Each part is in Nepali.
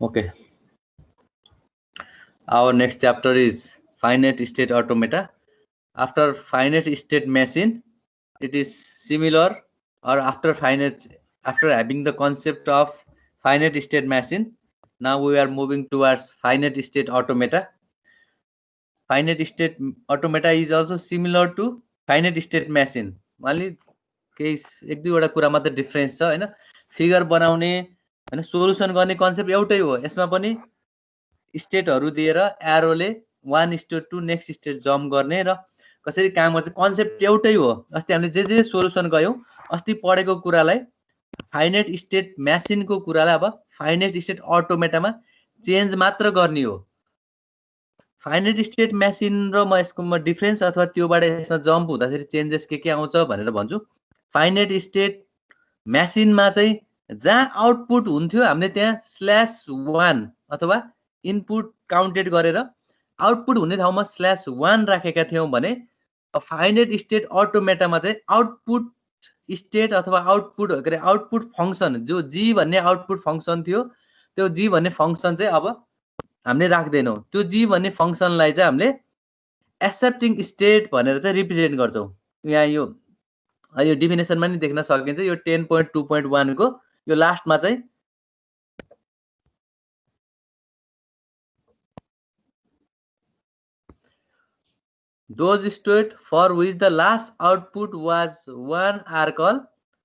Okay. Our next chapter is finite state automata. After finite state machine, it is similar, or after having the concept of finite state machine, now we are moving towards finite state automata. Finite state automata is also similar to finite state machine. Only case एक दुईवटा कुरा मात्र डिफरेन्स छ हैन. फिगर बनाउने हैन सोलुसन गर्ने कन्सेप्ट एउटै हो. यसमा पनि स्टेटहरु दिएर एरोले 1:2 नेक्स्ट स्टेट जम्प गर्ने र कसरी काम गर्छ कन्सेप्ट एउटै हो. अस्ति हामीले जे सोलुसन गयौं अस्ति पढेको कुरालाई फाइनाइट स्टेट मसिनको कुरालाई अब फाइनाइट स्टेट अटोमेटामा चेन्ज मात्र गर्ने हो. फाइनाइट स्टेट मसिन र म यसको डिफरेन्स अथवा त्योबाट यसमा जम्प हुँदाखेरि चेन्जेस के आउँछ भनेर भन्छु. फाइनाइट स्टेट मसिनमा चाहिँ जहाँ आउटपुट हुन्थ्यो हामीले त्यहाँ /1 अथवा इनपुट काउन्टेड गरेर आउटपुट हुने ठाउँमा /1 राखेका थियौं भने फाइनाइट स्टेट अटोमेटामा चाहिँ आउटपुट स्टेट अथवा आउटपुट फंक्सन जो जी भन्ने आउटपुट फंक्सन थियो त्यो जी भन्ने फंक्सन चाहिँ अब हामीले राख्दैनौं. त्यो जी भन्ने फंक्सनलाई चाहिँ हामीले एक्सेप्टिङ स्टेट भनेर चाहिँ रिप्रेजेन्ट गर्छौं. यहाँ यो डेफिनेसनमा नि देख्न सकिन्छ. यो 10.2.1 को यो लास्टमा चाहिँ those state for which the last output was 1 are called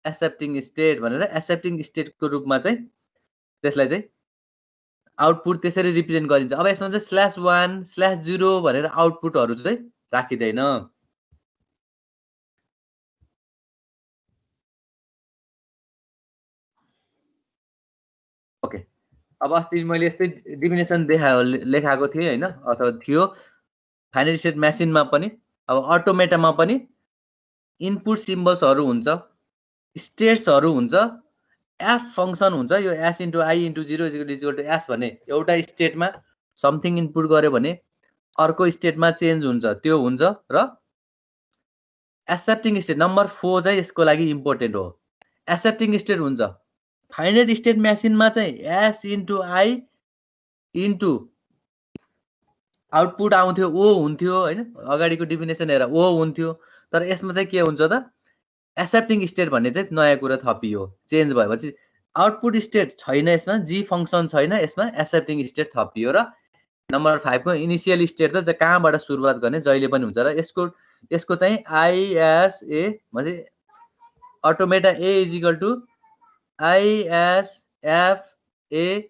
accepting state भनेर accepting state को रूपमा चाहिँ त्यसलाई चाहिँ आउटपुट त्यसरी रिप्रेजेन्ट गरिन्छ. अब यसमा चाहिँ /1 /0 भनेर आउटपुटहरु चाहिँ राखिदैन. ओके. अब अस्ति मैले यस्तै डेफिनेसन लेखाएको थिएँ हैन अथवा थियो. फाइनाइट स्टेट मसिनमा पनि अब अटोमेटामा पनि इनपुट सिम्बल्सहरु हुन्छ, स्टेट्सहरु हुन्छ, एफ फंक्सन हुन्छ. यो s * i * 0 = s भने एउटा स्टेटमा समथिङ इनपुट गर्यो भने अर्को स्टेटमा चेन्ज हुन्छ त्यो हुन्छ. र एक्सेप्टिङ स्टेट नम्बर 4 चाहिँ यसको लागि इम्पोर्टेन्ट हो. एक्सेप्टिङ स्टेट हुन्छ. फाइनाइट स्टेट मसिनमा चाहिँ s * i * आउटपुट आउँथ्यो ओ हुन्थ्यो हैन. अगाडिको डेफिनेसन हेर ओ हुन्थ्यो. तर यसमा चाहिँ के हुन्छ त एक्सेप्टिङ स्टेट भन्ने चाहिँ नयाँ कुरा थपियो. चेन्ज भएपछि आउटपुट स्टेट छैन यसमा, जी फंक्सन छैन यसमा, एक्सेप्टिङ स्टेट थपियो. र नम्बर 5 को इनिशियल स्टेट त कहाँबाट सुरुवात गर्ने जहिले पनि हुन्छ. र यसको चाहिँ ISA भन्छ अटोमेटा A = ISFA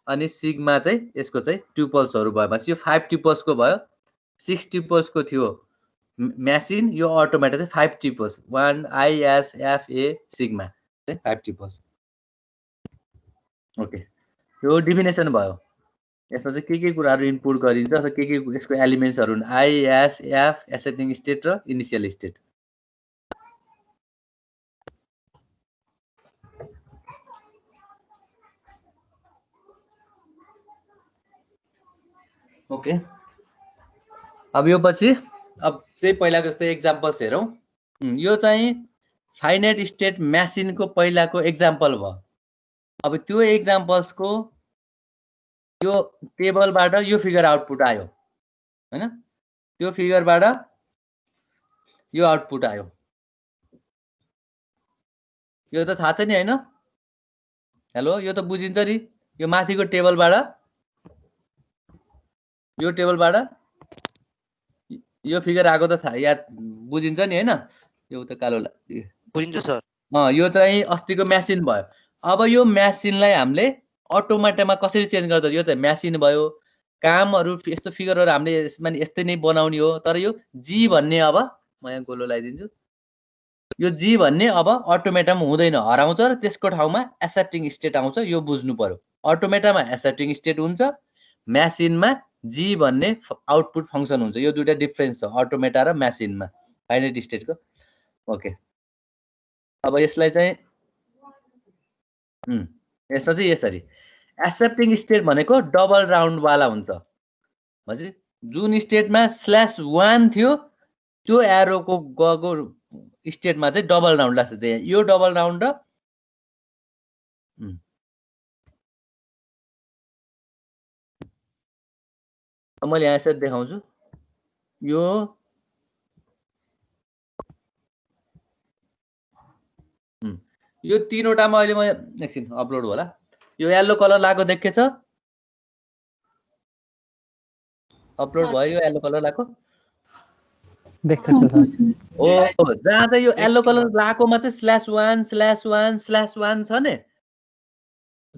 अनि सिग्मा चाहिँ यसको चाहिँ ट्युपल्सहरु भएपछि यो 5 ट्युपल्सको भयो. 6 ट्युपल्सको थियो मसिन. यो अटोमेटा चाहिँ 5 ट्युपल्स 1 ISFA सिग्मा चाहिँ 5 ट्युपल्स. ओके. यो डेफिनेसन भयो. यसमा चाहिँ के कुराहरु इनपुट गरिन्छ अथवा के यसको एलिमेन्ट्सहरु ISF एक्सेप्टिङ स्टेट र इनिशियल स्टेट. ओके. अब यो पछि अब चाहिँ पहिलाको जस्तै एक्जाम्पल्स हेरौं. यो चाहिँ फाइनाइट स्टेट मसिनको पहिलाको एक्जाम्पल भयो. अब त्यो एक्जाम्पल्सको यो टेबलबाट यो फिगर आउटपुट आयो हैन. त्यो फिगरबाट यो आउटपुट आयो. यो त थाहा छ नि हैन. हेलो यो त बुझिन्छ नि. यो माथिको टेबलबाट यो टेबलबाट यो फिगर आएको त याद बुझिन्छ नि हैन. यो त कालो बुझिन्छ सर. यो चाहिँ अस्तिको मसिन भयो. अब यो मसिनलाई हामीले अटोमेटामा कसरी चेन्ज गर्छ. यो त मसिन भयो. कामहरु यस्तो फिगरहरु हामीले यसमा यस्तै नै बनाउने हो. तर यो जी भन्ने अब म यहाँ गोलो लगाइदिन्छु. यो जी भन्ने अब अटोमेटामा हुँदैन, हराउँछ र त्यसको ठाउँमा एक्सेप्टिङ स्टेट आउँछ. यो बुझ्नु पर्यो. अटोमेटामा एक्सेप्टिङ स्टेट हुन्छ, मसिनमा जी भन्ने आउटपुट फंक्सन हुन्छ. यो दुईटा डिफरेन्स छ अटोमेटा र मसिनमा फाइनाइट स्टेटको. ओके. अब यसलाई चाहिँ यसमा चाहिँ यसरी एक्सेप्टिङ स्टेट भनेको डबल राउन्ड वाला हुन्छ. भन्छ जुन स्टेटमा /1 थियो त्यो एरोको गएको स्टेटमा चाहिँ डबल राउन्ड लाग्छ. यो डबल राउन्ड र मैले यहाँ यसरी देखाउँछु यो यो तीनवटामा अहिले म एकछिन अपलोड होला यो येलो कलर लागेको देखेछ अपलोड भयो यो येलो कलर लागेको देखेछ सर हो जहाँ चाहिँ यो येलो कलर लागेकोमा चाहिँ /1/1/1/1 छ नि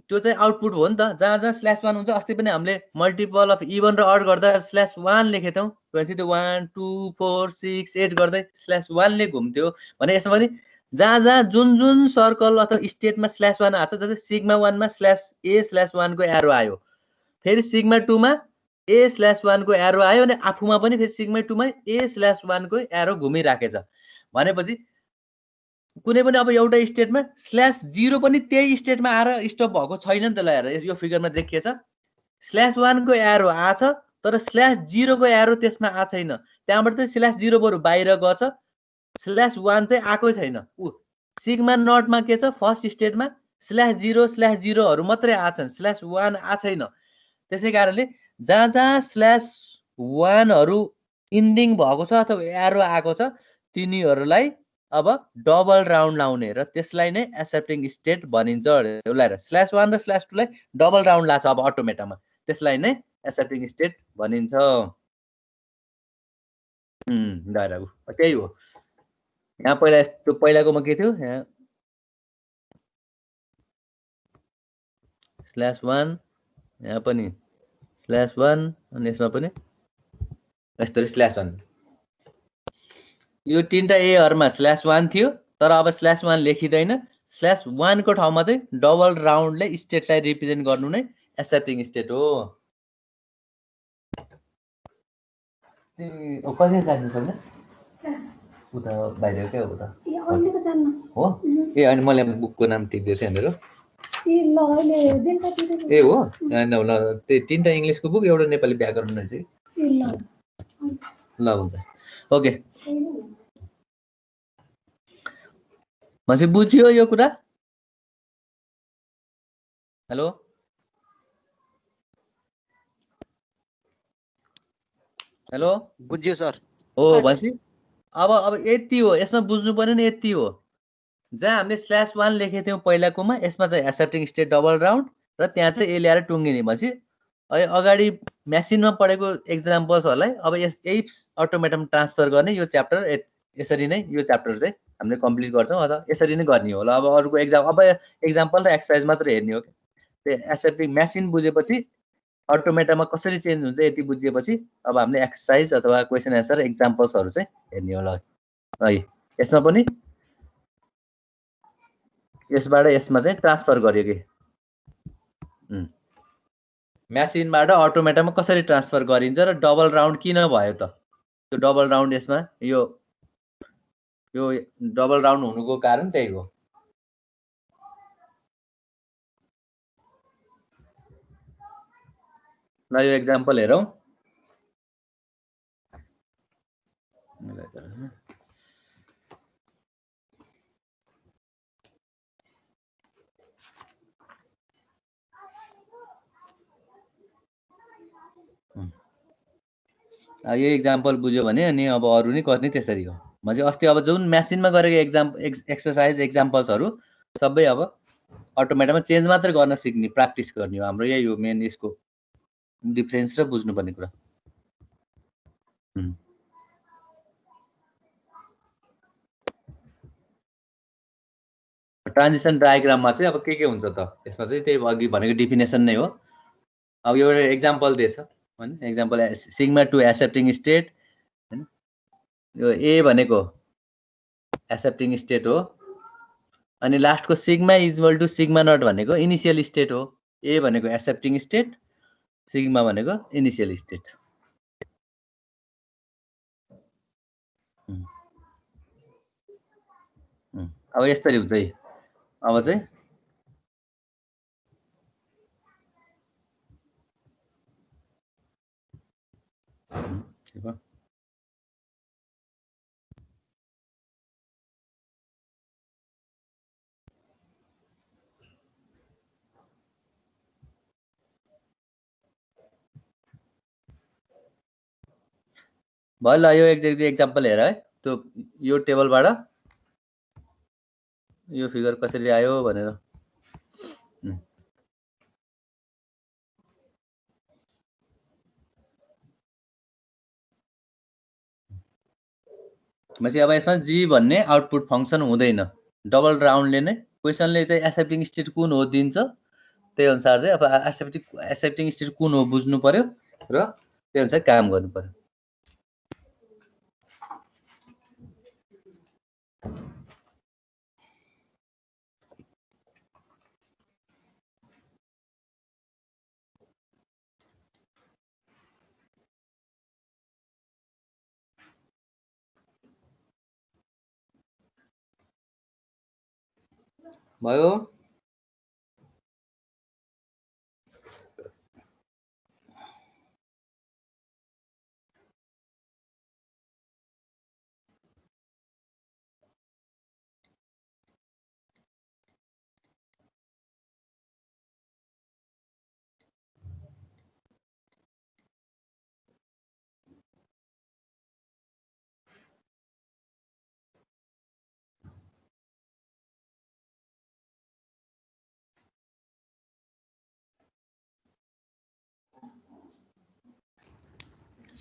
त्यो चाहिँ आउटपुट हो नि त जहाँ जहाँ /1 हुन्छ अस्ति पनि हामीले मल्टिपल अफ इभन र अड गर्दा /1 लेखेथ्यौँ भनेपछि त्यो 1 2 4 6 8 गर्दै /1 ले घुम्थ्यो भने यसमा पनि जहाँ जहाँ जुन जुन सर्कल अथवा स्टेटमा /1 आछ जस्तै सिग्मा 1 मा /a/1 को एरो आयो फेरि सिग्मा 2 मा a/1 को एरो आयो अनि आफूमा पनि फेरि सिग्मा 2 मा a/1 को एरो घुमिराखेछ भनेपछि कुनै पनि अब एउटा स्टेटमा /0 पनि त्यही स्टेटमा आएर स्टप भएको छैन नि त ल हेर यो फिगरमा देखिएछ /1 को एरो आछ तर /0 को एरो त्यसमा आ छैन त्यहाँबाट चाहिँ /0 बरु बाहिर गछ /1 चाहिँ आकै छैन उ सिग्मा नटमा के छ फर्स्ट स्टेटमा /0 हरू मात्रै आछन् /1 आ छैन त्यसै कारणले जहाँ जहाँ /1 हरू इन्डिङ भएको छ अथवा एरो आएको छ तिनीहरूलाई अब डबल राउन्ड लाउने र त्यसलाई नै एक्सेप्टिङ स्टेट भनिन्छ ल हेर /1 र /2 लाई डबल राउन्ड लाग्छ अब अटोमेटामा त्यसलाई नै एक्सेप्टिङ स्टेट भनिन्छ त्यही हो यहाँ पहिला यस्तो पहिलाकोमा के थियो यहाँ /1 यहाँ पनि /1 अनि यसमा पनि यस्तो /1 यो तीनटा एहरुमा /1 थियो तर अब /1 लेखिदैन /1 को ठाउँमा चाहिँ डबल राउन्डले स्टेटलाई रिप्रेजेन्ट गर्नु नै एक्सेप्टिङ स्टेट हो कहिले जान्नु सक्ने उता बाहिर के हो त हो ए अनि मैले बुकको नाम टिप्दै थिएँ भनेर ए हो ल त्यो तीनटा इङ्ग्लिसको बुक एउटा नेपाली व्याकरण रहेछ ल हुन्छ ओके मान्छे बुझ्यो यो कुरा हेलो हेलो बुझ्यो सर हो भनेपछि अब यति हो यसमा बुझ्नु पर्ने नि यति हो जहाँ हामीले /1 लेखेको थियौँ पहिलाकोमा यसमा चाहिँ एक्सेप्टिङ स्टेट डबल राउन्ड र त्यहाँ चाहिँ ए ल्याएर टुङ्गिने भनेपछि अहिले अगाडि मेसिनमा पढेको एक्जाम्पल्सहरूलाई अब यही अटोमेटम ट्रान्सफर गर्ने यो च्याप्टर यसरी नै यो च्याप्टर चाहिँ हामीले कम्प्लिट गर्छौँ अथवा यसरी नै गर्ने हो ल अब अरूको एक्जाम्पल र एक्सर्साइज मात्र हेर्ने हो कि त्यो एक्सेप्टिङ मेसिन बुझेपछि अटोमेटामा कसरी चेन्ज हुन्छ यति बुझिएपछि अब हामीले एक्सर्साइज अथवा क्वेसन एन्सर एक्जाम्पल्सहरू चाहिँ हेर्ने होला है यसमा पनि यसबाट यसमा चाहिँ ट्रान्सफर गर्यो कि मेसिनबाट अटोमेटामा कसरी ट्रान्सफर गरिन्छ र डबल राउन्ड किन भयो त त्यो डबल राउन्ड यसमा यो डबल राउन्ड हुनुको कारण त्यही हो ल यो एक्जाम्पल हेरौँ यो एक्जाम्पल बुझ्यो भने अनि अब अरू नै गर्ने त्यसरी हो भने अस्ति अब जुन मेसिनमा गरेको एक्सर्साइज एक्जाम्पल्सहरू सबै अब अटोमेटामा चेन्ज मात्र गर्न सिक्ने प्र्याक्टिस गर्ने हो हाम्रो यही हो मेन यसको डिफरेन्स र बुझ्नुपर्ने कुरा ट्रान्जिसन डायग्राममा चाहिँ अब के हुन्छ त यसमा चाहिँ त्यही अघि भनेको डिफिनेसन नै हो अब यो एउटा एक्जाम्पल दिएछ हैन एक्जाम्पल सिग्मा 2 एक्सेप्टिङ स्टेट हैन यो ए भनेको एक्सेप्टिङ स्टेट हो अनि लास्टको sigma equal to sigma naught भनेको इनिशियल स्टेट हो ए भनेको एक्सेप्टिङ स्टेट सिग्मा भनेको इनिशियल स्टेट अब यसरी हुन्छ है अब चाहिँ भयो ल यो एक्जाम्पल हेर है त्यो यो टेबलबाट यो फिगर कसरी आयो भनेर भनेपछि अब यसमा जी भन्ने आउटपुट फङ्सन हुँदैन डबल राउन्डले नै क्वेसनले चाहिँ एक्सेप्टिङ स्टेट कुन हो दिन्छ त्यही अनुसार चाहिँ अब एक्सेप्टिङ स्टेट कुन हो बुझ्नु पर्यो र त्यही अनुसार काम गर्नु पर्यो भयो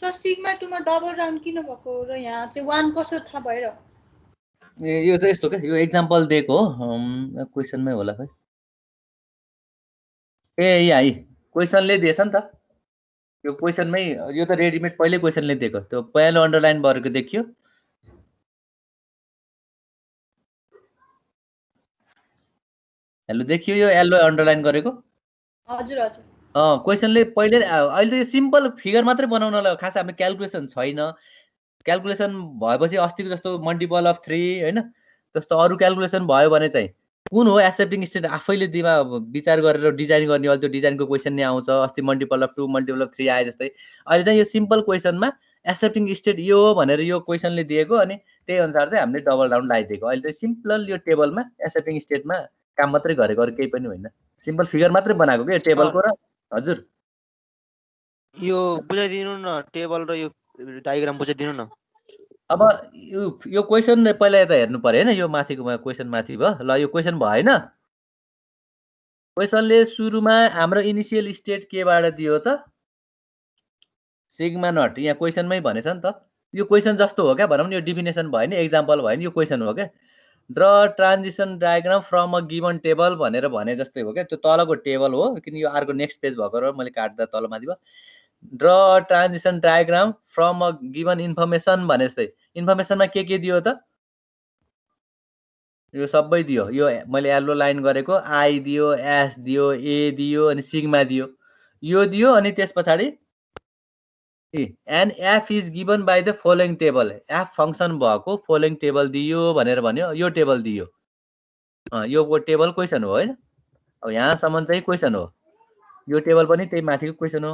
सर सिग्मा 2 मा डबल राउन्ड किन भएको र यहाँ चाहिँ 1 कसरी थाहा भएर यो चाहिँ यस्तो क्या यो एक्जाम्पल दिएको हो क्वेसनमै होला खै ए यहाँ क्वेसनले दिएछ नि त यो क्वेसनमै यो त रेडिमेड पहिल्यै क्वेसनले दिएको त्यो पहेँलो अन्डरलाइन गरेको देखियो हेलो देखियो यो येल्लो अन्डरलाइन गरेको हजुर हजुर क्वेसनले पहिले अहिले त यो सिम्पल फिगर मात्रै बनाउनलाई खास हाम्रो क्यालकुलेसन छैन क्यालकुलेसन भएपछि अस्तिको जस्तो मल्टिपल अफ 3 हैन जस्तो अरु क्यालकुलेसन भयो भने चाहिँ कुन हो एक्सेप्टिङ स्टेट आफैले विचार गरेर डिजाइन गर्ने अहिले त्यो डिजाइनको क्वेसन नै आउँछ अस्ति मल्टिपल अफ 2 मल्टिपल अफ 3 आए जस्तै अहिले चाहिँ यो सिम्पल क्वेसनमा एक्सेप्टिङ स्टेट यो हो भनेर यो क्वेसनले दिएको अनि त्यही अनुसार चाहिँ हामीले डबल राउन्ड लगाइदिएको अहिले चाहिँ सिम्पल यो टेबलमा एक्सेप्टिङ स्टेटमा काम मात्रै गरेको अरु केही पनि होइन सिम्पल फिगर मात्रै बनाएको के टेबलको र हजुर यो बुझाइदिनु न टेबल र यो डायग्राम बुझाइदिनु न अब यो क्वेसन पहिला यता हेर्नु पर्यो हैन यो माथिको क्वेसन माथि भयो ल यो क्वेसन भयो हैन क्वेसनले सुरुमा हाम्रो इनिशियल स्टेट केबाट दियो त सिग्मा नट यहाँ क्वेसनमै भनेछ नि त यो क्वेसन जस्तो हो क्या भनौँ न यो डिफिनेसन भयो नि एक्जाम्पल भयो नि यो क्वेसन हो क्या draw transition diagram from a given table भनेर भने जस्तै हो क्या त्यो तलको टेबल हो किन यो अर्को नेक्स्ट पेज भएको र मैले काट्दा तलमाथि भयो draw transition diagram from a given information भने जस्तै इन्फर्मेसनमा के दियो त यो सबै दियो यो मैले येल्लो लाइन गरेको आई दियो एस दियो ए दियो अनि सिग्मा दियो यो दियो अनि त्यस पछाडि and F is given by the following table F function भएको फलोइङ टेबल दियो भनेर भन्यो यो टेबल दियो यो टेबल क्वेसन हो हैन अब यहाँसम्म चाहिँ क्वेसन हो यो टेबल पनि त्यही माथिको क्वेसन हो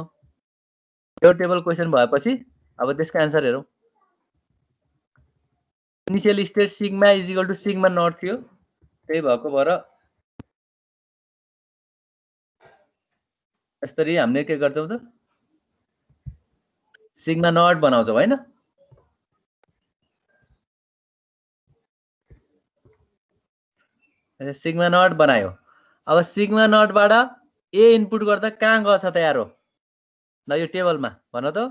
यो टेबल क्वेसन भएपछि अब त्यसको आन्सर हेरौँ initial state sigma is equal to sigma naught थियो त्यही भएको भएर यसरी हामीले के गर्छौँ त सिग्मा नट बनाउँछौँ हैन सिग्मा नट बनायो अब सिग्मा नटबाट ए इनपुट गर्दा कहाँ गछ त यार हो ल यो टेबलमा भन त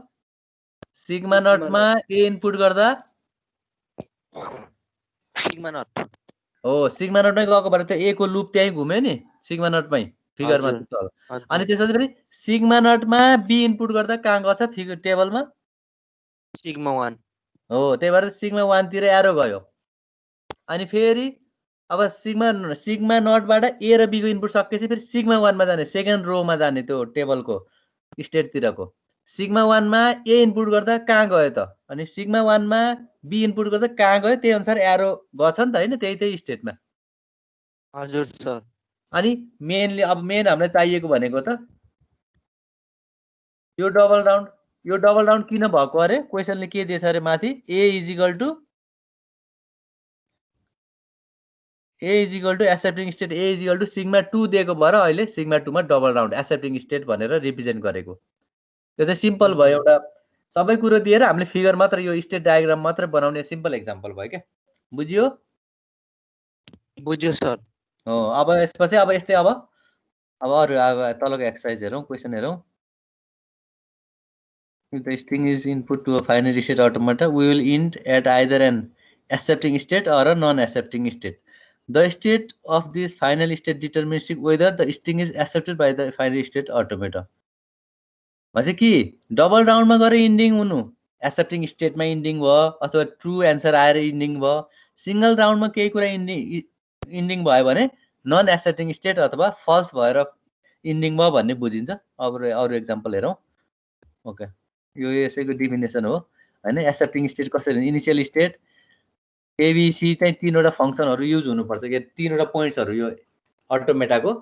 सिग्मा नटमा ए इनपुट गर्दा सिग्मा नट हो सिग्मा नटमै गएको भएर त ए को लुप त्यही घुम्यो नि सिग्मा नटमै फिगरमा अनि त्यसपछि सिग्मा नटमा बी इनपुट गर्दा कहाँ गछ फिगर टेबलमा सिग्मा 1 हो त्यही भएर सिग्मा 1 तिर एरो गयो अनि फेरि अब सिग्मा नटबाट ए र बी को इनपुट सकेपछि फेरि सिग्मा 1 मा जाने सेकेन्ड रोमा जाने त्यो टेबलको स्टेट तिरको सिग्मा 1 मा ए इनपुट गर्दा कहाँ गयो त अनि सिग्मा 1 मा बी इनपुट गर्दा कहाँ गयो त्यही अनुसार एरो गछ नि त हैन त्यही स्टेटमा हजुर सर अनि मेनली अब मेन हामीलाई चाहिएको भनेको त यो डबल राउन्ड किन भएको अरे क्वेसनले के दिएछ अरे माथि A is equal to accepting state A is equal to sigma 2 दिएको भएर अहिले सिग्मा 2 मा डबल राउन्ड एक्सेप्टिङ स्टेट भनेर रिप्रेजेन्ट गरेको त्यो चाहिँ सिम्पल भयो एउटा सबै कुरो दिएर हामीले फिगर मात्र यो स्टेट डायग्राम मात्र बनाउने सिम्पल एक्जाम्पल भयो क्या बुझियो बुझ्यो सर हो अब यसपछि अब यस्तै अब अरु अब तलको एक्सरसाइज हेरौँ क्वेसन हेरौँ if the string is input to a finite state automata we will int at either an accepting state or a non-accepting state the state of this final state determines whether the string is accepted by the finite state automata भन्छ कि डबल राउन्डमा गएर इन्डिङ हुनु एक्सेप्टिङ स्टेटमा इन्डिङ भयो अथवा ट्रु एन्सर आएर इन्डिङ भयो सिंगल राउन्डमा केही कुरा इन्डिङ भयो भने नन एक्सेप्टिङ स्टेट अथवा फल्स भएर इन्डिङ भयो भन्ने बुझिन्छ अब अरु एक्जाम्पल हेरौँ ओके यो यसैको डिफिनेसन हो हैन एक्सेप्टिङ स्टेट कसरी इनिशियल स्टेट एबीसी चाहिँ तीनवटा फंक्सनहरु युज हुनुपर्छ के तीनवटा पोइन्ट्सहरु यो अटोमेटाको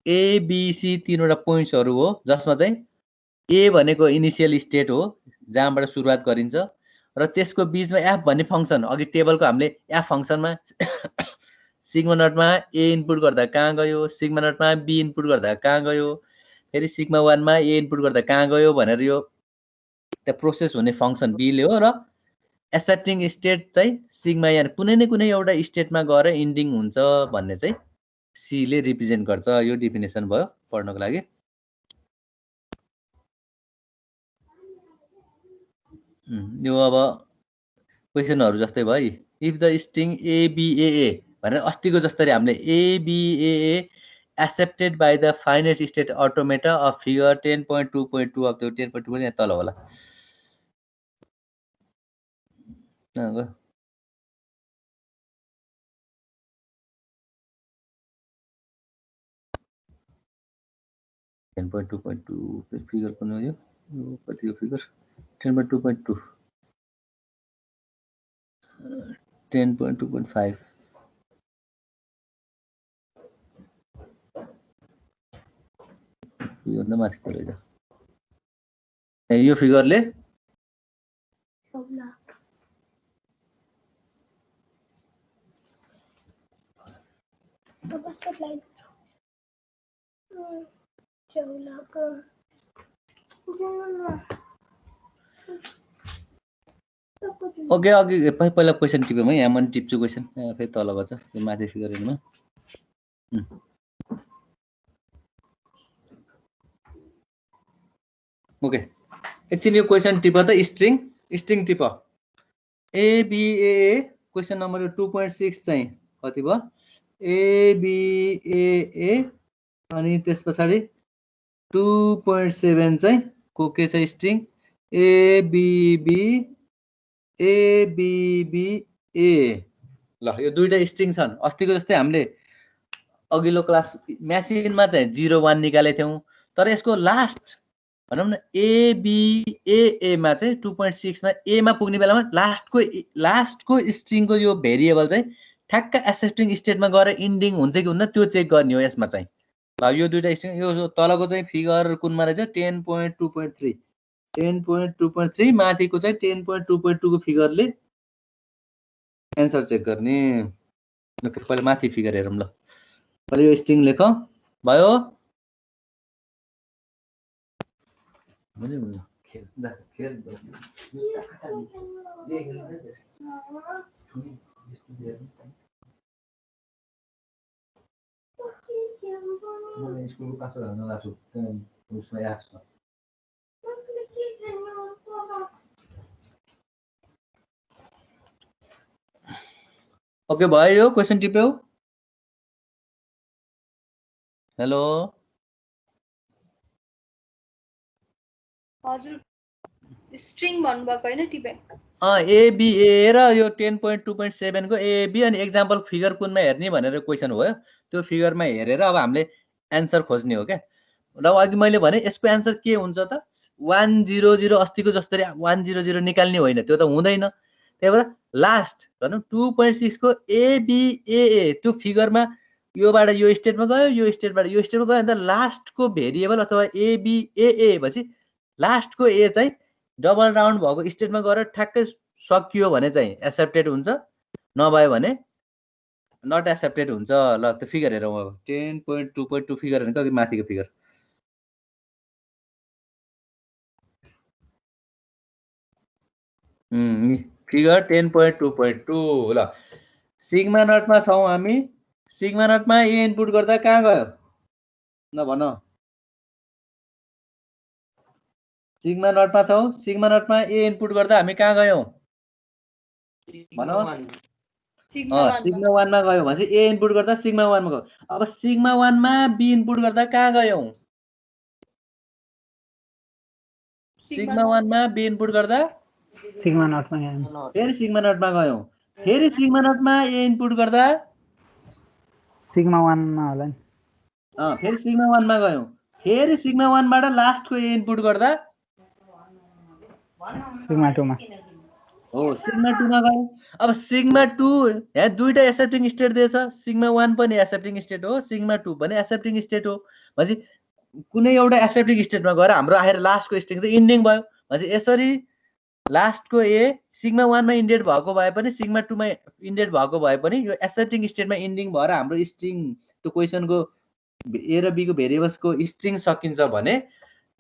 एबीसी तीनवटा पोइन्ट्सहरु हो जसमा चाहिँ ए भनेको इनिशियल स्टेट हो जहाँबाट सुरुवात गरिन्छ र त्यसको बीचमा एफ भन्ने फंक्सन अघि टेबलको हामीले एफ फंक्सनमा सिग्मा नटमा ए इनपुट गर्दा कहाँ गयो सिग्मा नटमा बी इनपुट गर्दा कहाँ गयो फेरि सिग्मा 1 मा ए इनपुट गर्दा कहाँ गयो भनेर यो त्यो प्रोसेस हुने फंक्सन बी ले हो र एक्सेप्टिङ स्टेट चाहिँ सिग्मा एन कुनै न कुनै एउटा स्टेटमा गएर इन्डिङ हुन्छ भन्ने चाहिँ सी ले रिप्रेजेन्ट गर्छ यो डेफिनेसन भयो पढ्नको लागि यो अब क्वेशनहरु जस्तै भयो इफ द स्ट्रिङ एबीएए भनेर अस्तिको जस्तै हामीले ABAA accepted by the finite state automata of figure 10.2.2 of त्यो 10.2 पनि यहाँ तल होला गयो 10.2.2 फिगर कुन हो यो कतिको फिगर 10.2.2 10.2.5 यो न माथि परेछ यो फिगरले ओके अघि पहिला क्वेशन टिपौँ है यहाँ म टिप्छु क्वेशन फेरि तल गर्छ यो माथि फिगरमा ओके एकछिन यो क्वेशन टिप त string tip ABA question number 2.6 चाहिँ कति भयो एबीए अनि त्यसपछि 2.7 चाहिँ को के छ स्ट्रिङ एबीबी एबीबीए ल यो दुईटा स्ट्रिङ छन् अस्तिको जस्तै हामीले अघिल्लो क्लास मेसिनमा चाहिँ 0 1 निकालेको थियौं तर यसको लास्ट भनौं न एबीएए मा चाहिँ 2.6 मा ए मा पुग्ने बेलामा लास्टको स्ट्रिङको यो भेरिएबल चाहिँ ठ्याक्क एक्सेप्टिङ स्टेटमा गएर इन्डिङ हुन्छ कि हुन्न त्यो चेक गर्ने हो यसमा चाहिँ ल यो दुईटा स्ट्रिङ यो तलको चाहिँ फिगर कुनमा रहेछ 10.2.3 10.2.3 माथिको चाहिँ 10.2.2 को फिगरले एन्सर चेक गर्ने ल पहिला माथि फिगर हेरौँ ल पहिला यो स्ट्रिङ लेख भयो स्कुल पास गर्न लासु उसमा याद छ ओके भयो यो क्वेशन टिप्यौ हेलो हजुर स्ट्रिङ भन्नुभएको हैन टिपे एबीए र यो 10.2.7 को एबी अनि एक्जाम्पल फिगर कुनमा हेर्ने भनेर क्वेशन हो त्यो फिगरमा हेरेर अब हामीले एन्सर खोज्ने हो क्या र अघि मैले भने यसको एन्सर के हुन्छ त 100 अस्तिको जस्तै 100 निकाल्ने होइन त्यो त हुँदैन त्यही भएर लास्ट भनौं 2.6 को एबीएए त्यो फिगरमा योबाट यो स्टेटमा गयो यो स्टेटबाट यो स्टेटमा गयो अन्त लास्टको भेरिएबल अथवा एबीएए भएपछि लास्टको ए चाहिँ डबल राउन्ड भएको स्टेटमा गएर ठ्याक्कै सकियो भने चाहिँ एक्सेप्टेड हुन्छ नभयो भने नट एक्सेप्टेड हुन्छ ल त्यो फिगर हेरौँ अब 10.2.2 फिगर भनेको अघि माथिको फिगर फिगर 10.2.2 ल सिग्मा नटमा छौँ हामी सिग्मा नटमा ए इनपुट गर्दा कहाँ गयो ल भन सिग्मा नटमा छौँ सिग्मा नटमा ए इनपुट गर्दा हामी कहाँ गयौँ भन सिग्मा 1 सिग्मा 1 मा गयौँ भनेपछि ए इनपुट गर्दा सिग्मा 1 मा गयो अब सिग्मा 1 मा बी इनपुट गर्दा कहाँ गयौँ सिग्मा 1 मा बी इनपुट गर्दा सिग्मा नटमा यहाँ फेरि सिग्मा नटमा गयौँ फेरि सिग्मा नटमा ए इनपुट गर्दा सिग्मा 1 मा होला नि फेरि सिग्मा 1 मा गयौँ फेरि सिग्मा 1 बाट लास्टको ए इनपुट गर्दा सिग्मा 2 मा हो सिग्मा 2 मा गयौँ अब सिग्मा 2 यहाँ दुईटा एक्सेप्टिङ स्टेट दिएछ सिग्मा 1 पनि एक्सेप्टिङ स्टेट हो सिग्मा 2 पनि एक्सेप्टिङ स्टेट हो भनेपछि कुनै एउटा एक्सेप्टिङ स्टेटमा गएर हाम्रो आएर लास्टको स्टेट त इन्डिङ भयो भनेपछि यसरी लास्टको ए सिग्मा 1 मा इन्डेड भएको भए पनि सिग्मा 2 मा इन्डेड भएको भए पनि यो एक्सेप्टिङ स्टेटमा इन्डिङ भएर हाम्रो स्ट्रिङ त्यो क्वेसनको ए र बी को भेरिएबल्सको स्ट्रिङ सकिन्छ भने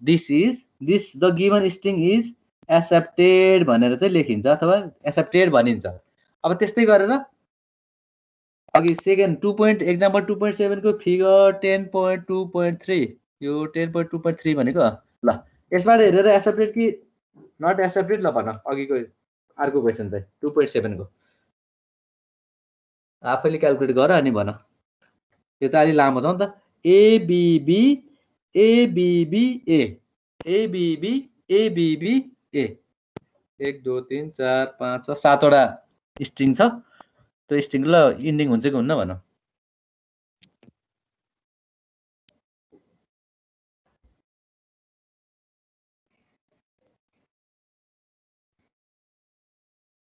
this the given string is accepted भनेर चाहिँ लेखिन्छ अथवा एक्सेप्टेड भनिन्छ अब त्यस्तै गरेर अघि सेकेन्ड एक्जाम्पल 2.7 को फिगर 10.2.3 यो 10.2.3 भनेको ल यसबाट हेरेर एक्सेप्टेड कि नट एक्सेप्टेड ल भन अघिको अर्को क्वेसन चाहिँ 2.7 को आफैले क्याल्कुलेट गर अनि भन यो चाहिँ अलि लामो छ नि त एबिबी एबिबी ए एबिबी एबिबी ए 1 2 3 4 5 6 7 वटा स्ट्रिङ छ त्यो स्ट्रिङ ल इन्डिङ हुन्छ कि हुन्न भन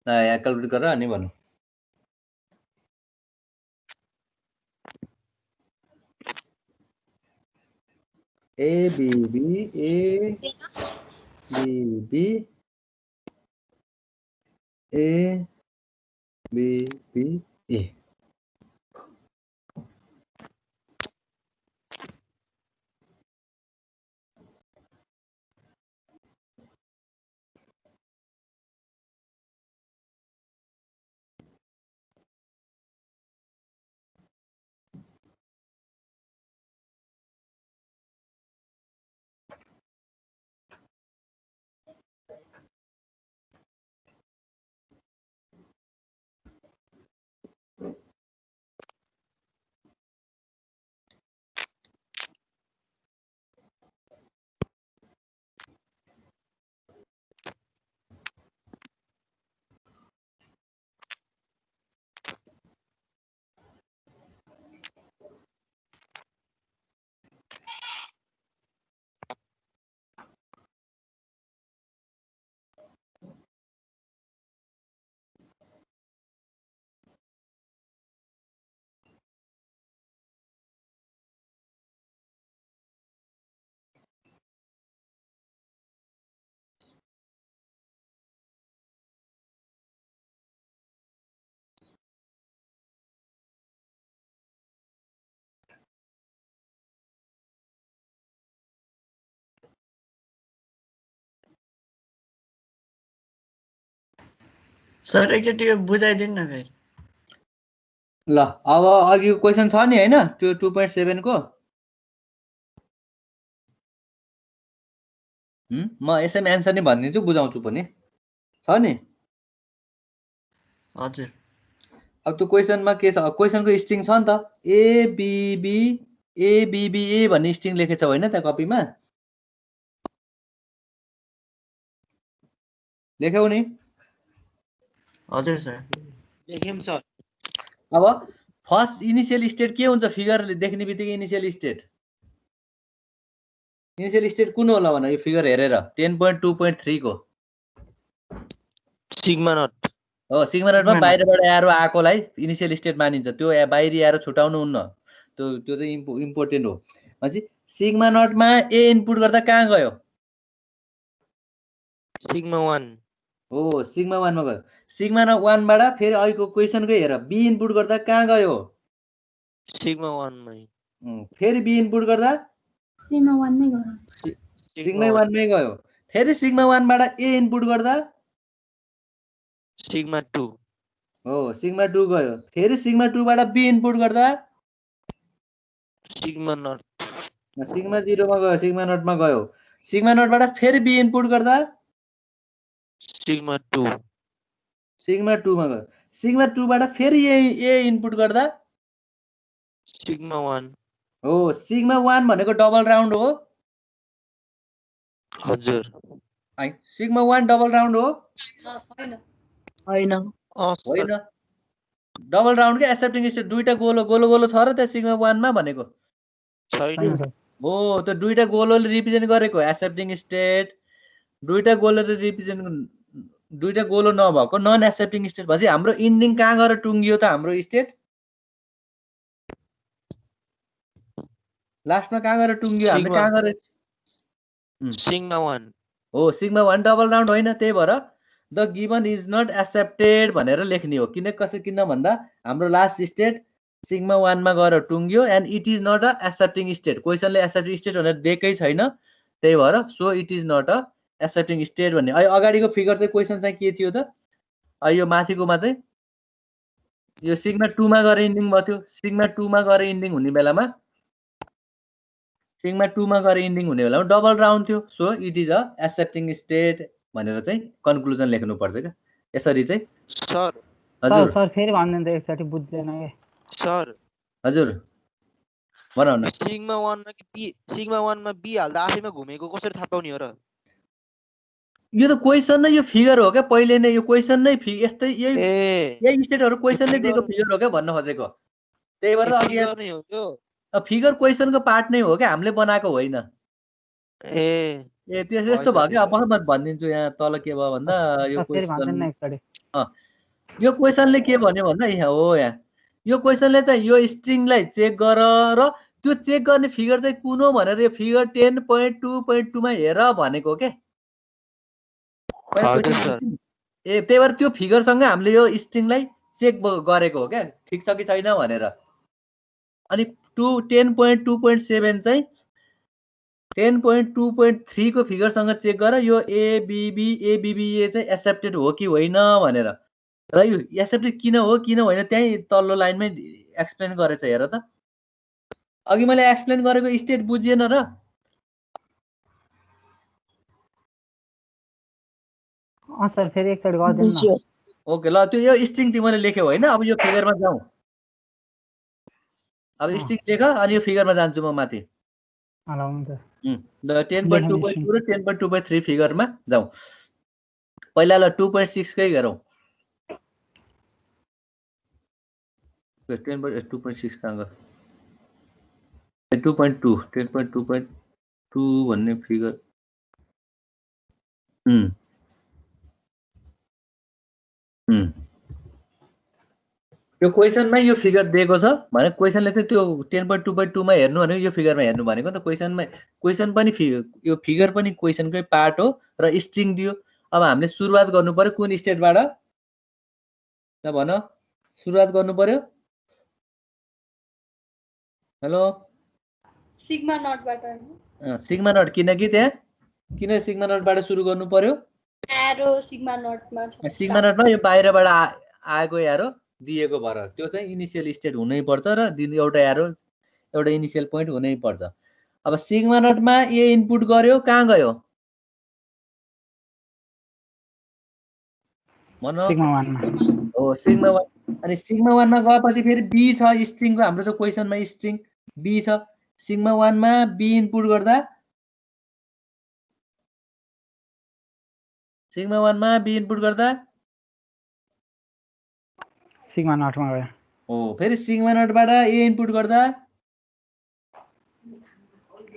यहाँ क्याल्कुलेट गर अनि भन एबिबी एबिबी एबिबी ए सर एकचोटि यो बुझाइदिनु न फेरि ल अब अघिको क्वेसन छ नि हैन त्यो 2.7 को म यसैमा एन्सर नै भनिदिन्छु बुझाउँछु पनि छ नि हजुर अब त्यो क्वेसनमा के छ क्वेसनको स्ट्रिङ छ नि त एबिबी एबिबीए भन्ने स्ट्रिङ लेखेछ होइन त्यहाँ कपीमा लेख्यौ नि हजुर सर लेख्यौँ सर अब फर्स्ट इनिशियल स्टेट के हुन्छ फिगर देख्ने बित्तिकै इनिशियल स्टेट कुन होला भन यो फिगर हेरेर 10.2.3 को सिग्मा नट हो सिग्मा नटमा बाहिरबाट एरो आएकोलाई इनिशियल स्टेट मानिन्छ त्यो बाहिरी एरो छुटाउनु हुन्न त्यो चाहिँ इम्पोर्टेन्ट हो भनेपछि सिग्मा नटमा ए इनपुट गर्दा कहाँ गयो सिग्मा 1 हो सिग्मा 1 मा गयो सिग्मा 1 बाट फेरि अहिलेको क्वेसनकै हेर बी इनपुट गर्दा कहाँ गयो सिग्मा 1 मै फेरि बी इनपुट गर्दा सिग्मा 1 मै गयो सिग्मा 1 मै गयो फेरि सिग्मा 1 बाट ए इनपुट गर्दा सिग्मा 2 हो सिग्मा 2 गयो फेरि सिग्मा 2 बाट बी इनपुट गर्दा सिग्मा नट सिग्मा 0 मा गयो सिग्मा नट मा गयो सिग्मा नट बाट फेरि बी इनपुट गर्दा सिग्मा 2 सिग्मा 2 मा गयो सिग्मा 2 बाट फेरि ए इनपुट गर्दा सिग्मा 1 हो सिग्मा 1 भनेको डबल राउन्ड हो हजुर है सिग्मा 1 डबल राउन्ड हो होइन होइन सर होइन डबल राउन्ड के एक्सेप्टिङ स्टेट दुईटा गोलो गोलो गोलो छ र त्यहाँ सिग्मा 1 मा भनेको छैन छैन सर हो त्यो दुईटा गोलोले रिप्रेजेन्ट गरेको एक्सेप्टिङ स्टेट दुईटा गोलोले रिप्रेजेन्ट दुईटा गोलो नभएको नन एक्सेप्टिङ स्टेट भएपछि हाम्रो इन्डिङ कहाँ गएर टुङ्गियो त हाम्रो स्टेट लास्टमा कहाँ गएर टुङ्गियो हामीले सिग्मा- कहाँ गएर सिग्मा 1 हो सिग्मा 1 डबल राउन्ड होइन त्यही भएर the given is not accepted भनेर लेख्ने हो किन भन्दा हाम्रो लास्ट स्टेट सिग्मा 1 मा गएर टुङ्गियो and it is not a accepting state क्वेसनले एक्सेप्टिङ स्टेट भनेर दिएकै छैन त्यही भएर so it is not a accepting state भन्ने अहिले अगाडिको फिगर चाहिँ क्वेसन चाहिँ के थियो त यो माथिकोमा चाहिँ यो सिग्मा 2 मा गएर इन्डिङ भयो थियो सिग्मा 2 मा गएर इन्डिङ हुने बेलामा सिग्मा 2 मा गएर इन्डिङ हुने बेलामा डबल राउन्ड थियो so it is a accepting state भनेर चाहिँ कन्क्लुजन लेख्नु पर्छ क्या यसरी चाहिँ सर हजुर सर फेरि भनिदिनु त एकचोटि बुझ्दैन के सर हजुर भनौ न सिग्मा 1 मा बी सिग्मा 1 मा बी हाल्दा आफैमा घुमेको कसरी थाहा पाउने हो र यो त क्वेसन नै यो फिगर हो क्या पहिले नै यो क्वेसन नै यस्तै ए यही स्टेटहरु क्वेसनले दिएको figure- फिगर हो क्या भन्न खोजेको त्यही भएर अघि फिगर नै हो त्यो फिगर क्वेसनको पार्ट नै हो क्या हामीले बनाएको होइन ए ए त्यस्तो भयो क्या अब म भनिदिन्छु यहाँ तल के भयो भन्दा यो सर फेरि भनिदिनु न क्वेसन एकचोटि यो क्वेसनले के भन्यो भन्दा यहाँ हो यहाँ यो क्वेसनले चाहिँ यो स्ट्रिङलाई चेक गर र त्यो चेक गर्ने फिगर चाहिँ कुन हो भनेर यो फिगर 10.2.2 मा हेर भनेको के हजुर सर ए त्यही भएर त्यो फिगरसँग हामीले यो स्ट्रिङलाई चेक गरेको हो क्या ठिक छ कि छैन भनेर अनि 10.2.7 चाहिँ 10.2.3 को फिगरसँग चेक गर यो एबिबिए चाहिँ एक्सेप्टेड हो कि होइन भनेर र यो एक्सेप्टेड किन हो किन होइन त्यही तल्लो लाइनमै एक्सप्लेन गरेछ हेर त अघि मैले एक्सप्लेन गरेको स्टेट बुझिएन र सर फेरि एकचोटि गरिदिनु न ओके ल त्यो यो स्ट्रिङ तिमीले लेख्यौ होइन अब यो फिगरमा जाउँ अब स्ट्रिङ लेख अनि यो फिगरमा जान्छु म माथि ल हुन्छ ल 10.2.2 र 10.2.3 फिगरमा जाउँ पहिला ल 2.6 कै गरौँ 10.2.6 कहाँ गयो 2.2 10.2.2 भन्ने फिगर यो क्वेसनमै यो फिगर दिएको छ भने क्वेसनले चाहिँ त्यो 10.2.2 मा हेर्नु भनेको यो फिगरमा हेर्नु भनेको त क्वेसन पनि यो फिगर पनि क्वेसनकै पार्ट हो र स्ट्रिङ दियो अब हामीले सुरुवात गर्नु पर्यो कुन स्टेटबाट ल भन सुरुवात गर्नु पर्यो हेलो सिग्मा नटबाट सिग्मा नट किनकि त्यहाँ किन सिग्मा नटबाट सुरु गर्नु पर्यो एरो सिग्मा नटमा छ सिग्मा नटमा यो बाहिरबाट आएको एरो दिएको भएर त्यो चाहिँ इनिशियल स्टेट हुनै पर्छ र एउटा एरो एउटा इनिशियल पोइन्ट हुनै पर्छ अब सिग्मा नटमा ए इनपुट गर्यो कहाँ गयो भन सिग्मा 1 मा हो सिग्मा 1 अनि सिग्मा 1 मा गएपछि फेरि बी छ स्ट्रिङको हाम्रो चाहिँ क्वेसनमा स्ट्रिङ बी छ सिग्मा 1 मा बी इनपुट गर्दा सिग्मा 1 मा बी इनपुट गर्दा सिग्मा नटमा गयो हो फेरि सिग्मा नटबाट ए इनपुट गर्दा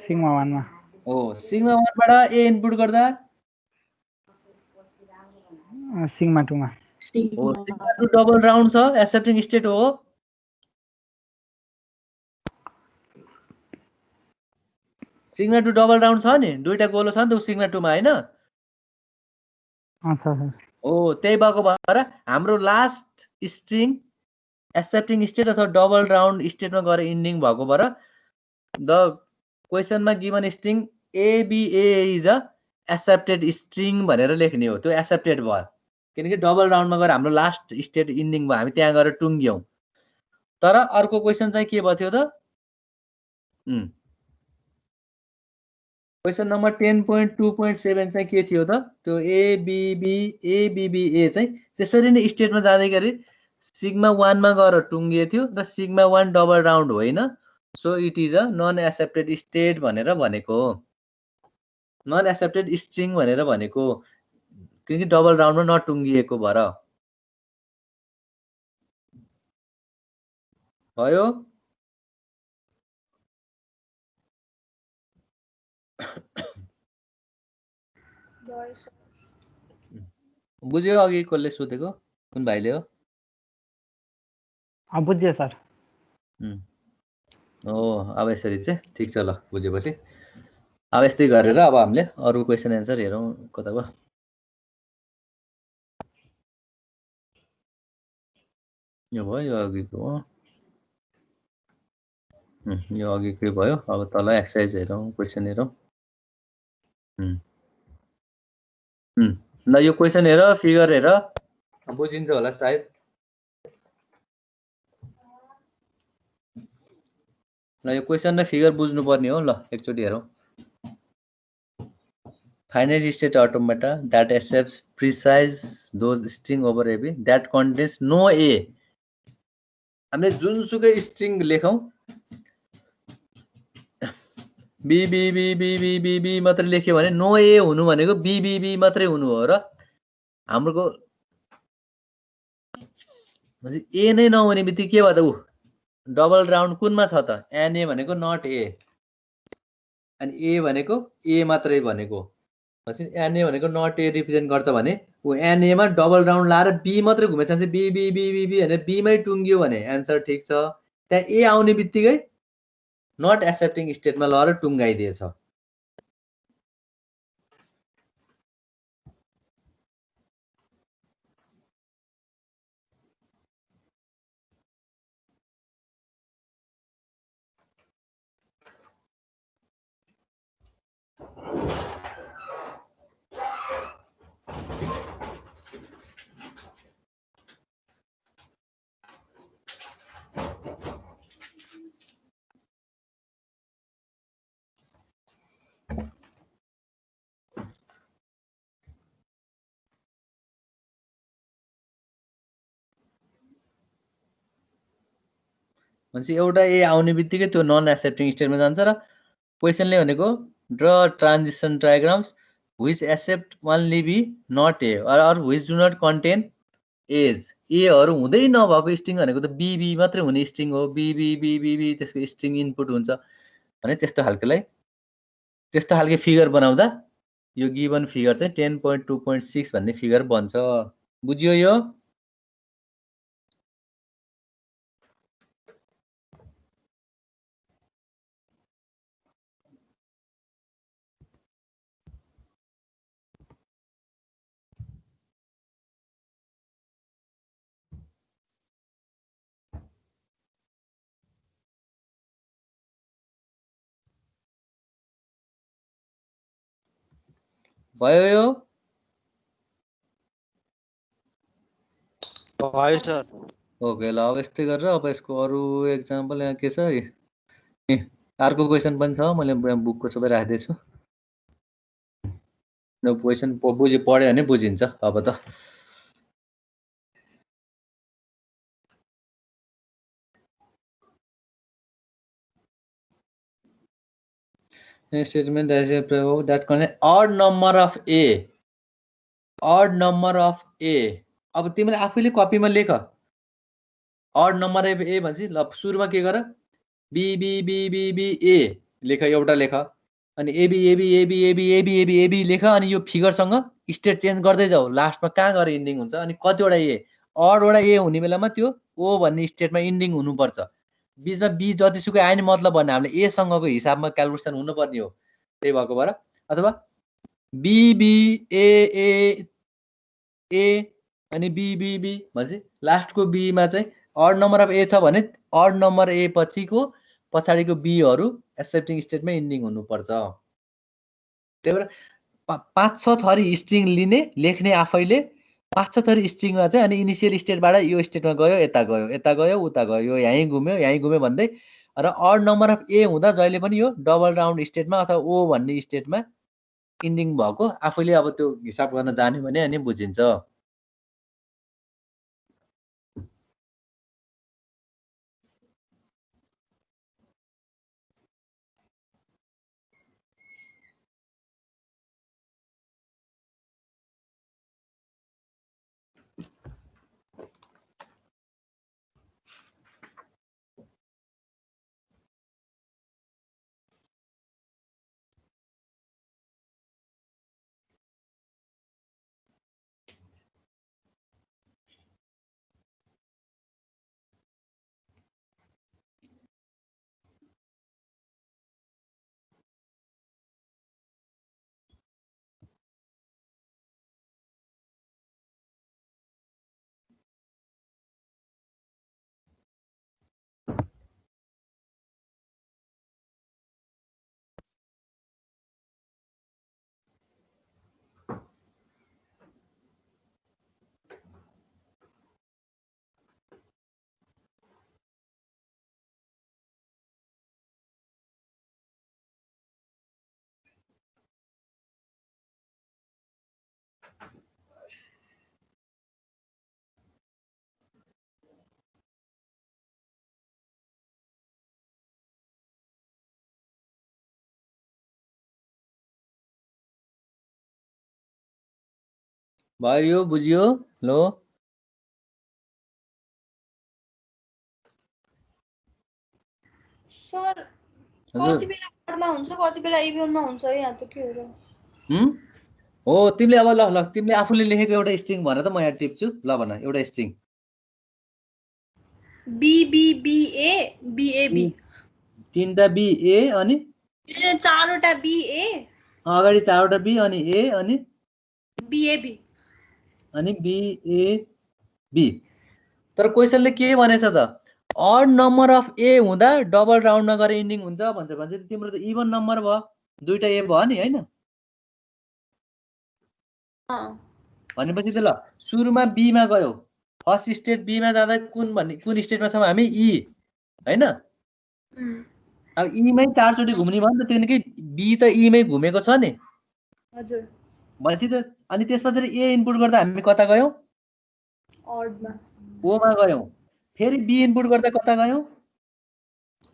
सिग्मा 1 मा हो सिग्मा 1 बाट ए इनपुट गर्दा सिग्मा 2 मा हो सिग्मा 2 डबल राउन्ड छ एक्सेप्टिङ स्टेट हो सिग्मा 2 डबल राउन्ड छ नि दुईटा गोलो छ नि त सिग्मा 2 मा हैन अच्छा सर हो त्यही भएको भएर हाम्रो लास्ट स्ट्रिङ एक्सेप्टिङ स्टेट अथवा डबल राउन्ड स्टेटमा गएर इन्डिङ भएको भएर द क्वेसनमा given string ABA is a accepted string भनेर लेख्ने हो त्यो एक्सेप्टेड भयो किनकि डबल राउन्डमा गएर हाम्रो लास्ट स्टेट इन्डिङ भयो, हामी त्यहाँ गएर टुङ्ग्यौँ। तर अर्को क्वेसन चाहिँ के भयो थियो त, क्वेसन नम्बर 10.2.7 चाहिँ के थियो त, त्यो एबिबिए चाहिँ त्यसरी नै स्टेटमा जाँदैखेरि सिग्मा 1 मा गएर टुङ्गिए थियो र सिग्मा 1 डबल राउन्ड होइन, so it is a non accepted state भनेर भनेको, नन एक्सेप्टेड स्ट्रिङ भनेर भनेको, किनकि डबल राउन्डमा नटुङ्गिएको भएर। भयो? बुझ्यो अघि कसले सोधेको, कुन भाइले हो? बुझ्यो सर। अब यसरी चाहिँ ठिक छ, ल बुझेपछि अब यस्तै गरेर अब हामीले अरू क्वेसन एन्सर हेरौँ कता भयो। यो भयो, यो अघिको हो, यो अघिकै भयो। अब तल एक्सर्साइज हेरौँ, क्वेसन हेरौँ। ल यो क्वेसन हेर, फिगर हेर, बुझिन्छ होला सायद। ल यो क्वेसन र फिगर बुझ्नुपर्ने हो। ल एकचोटि हेरौँ। Finite state automata that accepts precise those string over AB that contains no A। हामीले जुनसुकै स्ट्रिङ लेखौँ, बी मात्रै लेख्यो भने नो ए हुनु भनेको बी मात्रै हुनु हो र हाम्रो ए नै नहुने बित्तिकै के भयो त, ऊ डबल राउन्ड कुनमा छ त, एनए भनेको नट ए, अनि ए भनेको ए मात्रै भनेको, एनए भनेको नट ए रिप्रेजेन्ट गर्छ भने ऊ एनएमा डबल राउन्ड लाएर बी मात्रै घुमेछ भने बी भनेर बीमै टुङ्गियो भने एन्सर ठिक छ। त्यहाँ ए आउने बित्तिकै नट एक्सेप्टिङ स्टेटमा लगेर टुङ्गाइदिएछ। भनेपछि एउटा ए आउने बित्तिकै त्यो नन एक्सेप्टिङ स्टेटमा जान्छ र क्वेसनले भनेको draw transition diagrams which accept only B not A or which do not contain A's. एहरू हुँदै नभएको स्ट्रिङ भनेको त बीबी मात्रै हुने स्ट्रिङ हो, बीबी त्यसको स्ट्रिङ इनपुट हुन्छ भने त्यस्तो खालके फिगर बनाउँदा यो गिभन फिगर चाहिँ 10.2.6 भन्ने फिगर बन्छ। बुझ्यो यो? भयो यो? भयो सर। ओके ल, अब यस्तै गरेर अब यसको अरू एक्जाम्पल यहाँ के छ, अर्को क्वेसन पनि छ, मैले बुकको सबै राखिदिएछु। क्वेसन पढ्यो भने बुझिन्छ अब त। Statement that contains odd number of A, odd number of A। अब तिमीले आफैले कपीमा लेख odd number of A भनेपछि ल सुरुमा के गर, बी ए लेख, एउटा लेख, अनि एबी लेख, अनि यो फिगरसँग स्टेट चेन्ज गर्दै जाऊ, लास्टमा कहाँ गएर इन्डिङ हुन्छ, अनि कतिवटा ए, अडवटा ए हुने बेलामा त्यो ओ भन्ने स्टेटमा इन्डिङ हुनुपर्छ। बीचमा बी जतिसुकै आयो नि मतलब भन्ने हामीले ए सँगको हिसाबमा क्यालकुलेसन हुनुपर्ने हो, त्यही भएको भएर। अथवा ए अनि बी भनेपछि लास्टको बीमा चाहिँ अड नम्बर अफ ए छ भने अड नम्बर ए पछिको पछाडिको बीहरू एक्सेप्टिङ स्टेटमा इन्डिङ हुनुपर्छ। त्यही भएर 5-6 थरी स्ट्रिङ लिने, लेख्ने आफैले, 5 छ थरी स्ट्रिङमा चाहिँ अनि इनिसियल स्टेटबाट यो स्टेटमा गयो यता गयो यता गयो उता गयो यो यहीँ घुम्यो भन्दै र अड नम्बर अफ ए हुँदा जहिले पनि यो डबल राउन्ड स्टेटमा अथवा ओ भन्ने स्टेटमा इन्डिङ भएको आफैले अब त्यो हिसाब गर्न जान्यो भने अनि बुझिन्छ। भयो बुझियो लो सर हजुर कति बेला अडमा हुन्छ कति बेला इभनमा हुन्छ यहाँ त के हो र हो तिमीले अब ल तिमीले आफूले लेखेको एउटा स्ट्रिङ भन त म यहाँ टिप्छु ल भन एउटा string B B B A B A B तीनटा बी ए अनि चारवटा बी ए अगाडि चारवटा बी अनि ए अनि बी ए बी अनि बी ए बी तर क्वेसनले के भनेछ त अड नम्बर अफ ए हुँदा डबल राउन्डमा गएर इन्डिङ हुन्छ भन्छ तिम्रो त इभन नम्बर भयो दुईटा ए भयो नि हैन भनेपछि त ल सुरुमा बी मा गयो फर्स्ट स्टेट बी मा जाँदा कुन स्टेटमा छौं हामी ई हैन अब ई मै चारचोटी घुम्ने भयो नि त त्यहाँदेखि बी त ई मै घुमेको छ नि हजुर भनेपछि त अनि त्यसपछि ए इनपुट गर्दा हामी कता गयौं अडमा ओ मा गयौं फेरि बी इनपुट गर्दा कता गयौं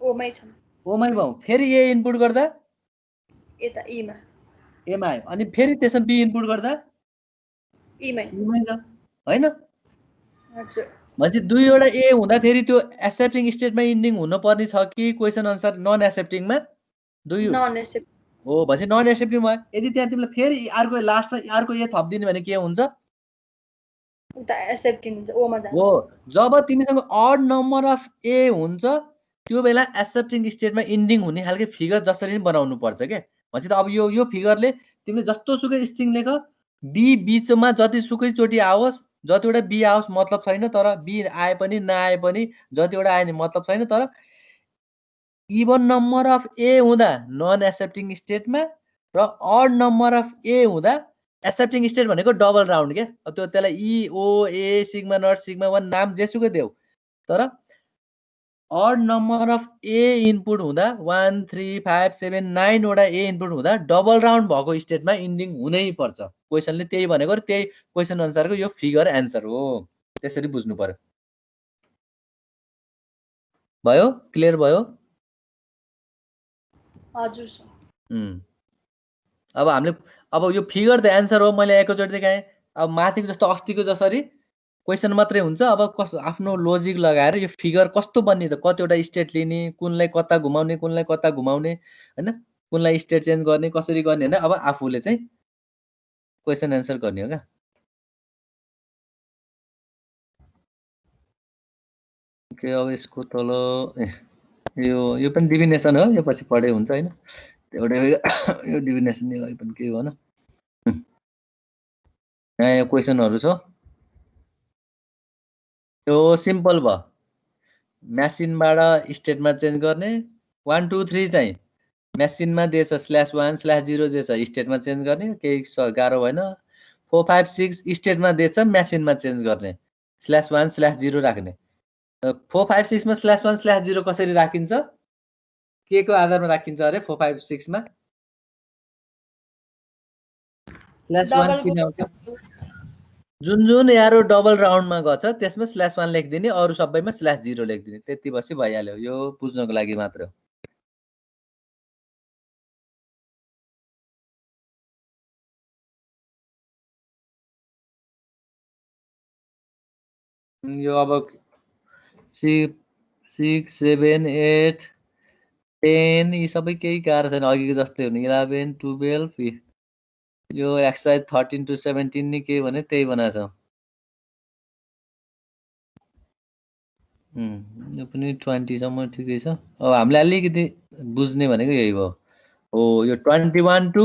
ओ मै छ ओ मै भयौं फेरि ए इनपुट गर्दा यता ई मा ए मा आयो अनि फेरि त्यसमा बी इनपुट गर्दा ई मै हैन हजुर भनेपछि दुईवटा ए हुँदाखेरि त्यो एक्सेप्टिङ स्टेटमा इन्डिङ हुन पर्ने छ कि क्वेसन अनुसार नन एक्सेप्टिङमा दुई नन एक्सेप्ट हो भनेपछि नन एक्सेप्टिङ भयो यदि त्यहाँ तिमीले फेरि अर्को लास्टमा अर्को ए थप्दिने भने के हुन्छ उता एक्सेप्टिङ हुन्छ ओ मा जान्छ हो जब तिमीसँग अड नम्बर अफ ए हुन्छ त्यो बेला एक्सेप्टिङ स्टेटमा इन्डिङ हुने खालको फिगर जसरी पनि बनाउनु पर्छ के भनेपछि त अब यो फिगरले तिमीले जस्तो सुकै स्ट्रिङ लेख बी बीचमा जतिसुकै चोटि आओस् जतिवटा बी आओस् मतलब छैन तर बी आए पनि नआए पनि जतिवटा आए नि मतलब छैन तर इभन नम्बर अफ ए हुँदा नन एक्सेप्टिङ स्टेटमा र अड नम्बर अफ ए हुँदा एक्सेप्टिङ स्टेट भनेको डबल राउन्ड के त्यो त्यसलाई E O A sigma naught sigma 1 नाम जेसुकै देऊ तर odd number of A input हुँदा 1 3 5 7 9 वटा ए इनपुट हुँदा डबल राउन्ड भएको स्टेटमा इन्डिङ हुनै पर्छ क्वेसनले त्यही भनेको र त्यही क्वेसन अनुसारको यो फिगर एन्सर हो त्यसरी बुझ्नु पर्यो भयो क्लियर भयो हजुर सर अब हामीले अब यो फिगर द एन्सर हो मैले एकैचोटि देखाएँ अब माथिको जस्तो अस्तिको जसरी क्वेसन मात्रै हुन्छ अब कस्तो आफ्नो लोजिक लगाएर यो फिगर कस्तो बन्ने त कतिवटा स्टेट लिने कुनलाई कता घुमाउने कुनलाई कता घुमाउने हैन कुनलाई स्टेट चेन्ज गर्ने कसरी गर्ने हैन अब आफूले चाहिँ क्वेसन एन्सर गर्ने हो क्या ओके अब यसको तल यो पनि डिभिनेसन हो यो पछि पढे हुन्छ हैन एउटा यो डिभिनेसन यो पनि के हो न यहाँ यो क्वेसनहरु छ यो सिम्पल भयो मेसिनबाट स्टेटमा चेन्ज गर्ने 1 2 3 चाहिँ मेसिनमा दिएछ /1 /0 दिएछ स्टेटमा चेन्ज गर्ने केही गाह्रो भएन 4 5 6 स्टेटमा दिएछ मेसिनमा चेन्ज गर्ने /1/0 राख्ने 4 5 6 मा /1/0 कसरी राखिन्छ के को आधारमा राखिन्छ अरे 4 5 6 मा /1 किन आउँछ जुन एरो डबल राउन्डमा गछ त्यसमा /1 लेखिदिने अरु सबैमा /0 लेखिदिने त्यति बसी भइहाल्यो यो बुझ्नको लागि मात्र हो यो अब 6 7 8 10 यी सबै केही गाह्रो छैन अघिको जस्तै हुने 11 12 यो एक्सरसाइज 13 to 17 नि के भने त्यही बनाछ यो पनि 20 सम्म ठिकै छ अब हामीले अलिकति बुझ्ने भनेको यही हो हो यो 21 to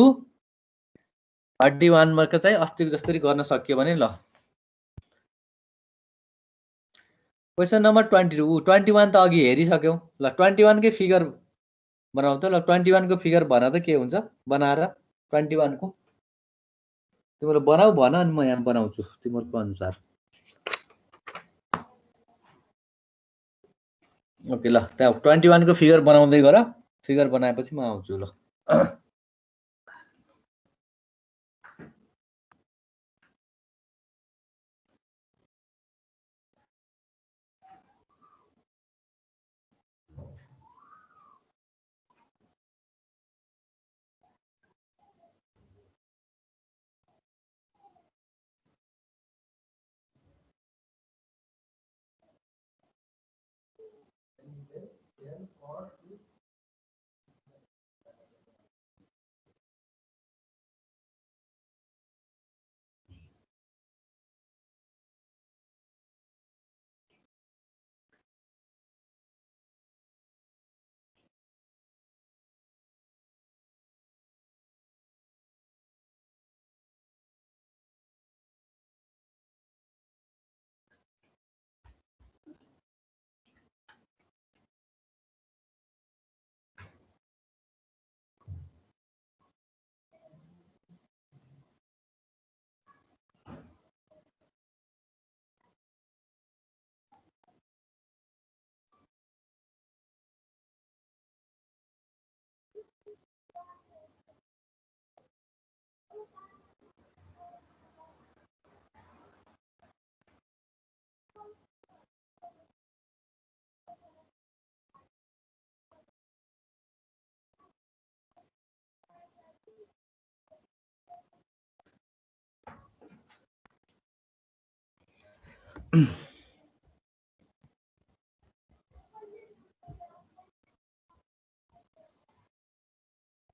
31 मा चाहिँ अस्तिको जस्तै गर्न सकियो भने ल क्वेशन नम्बर 22 21 त अघि हेरिसक्यौ ल 21 कै फिगर बनाऊ त ल 21 को फिगर भन त के हुन्छ बनाएर 21 को तिम्रो बनाऊ भन अनि म यहाँ बनाउँछु तिम्रो अनुसार ओके ल त्यहाँ 21 को फिगर बनाउँदै गर फिगर बनाएपछि म आउँछु ल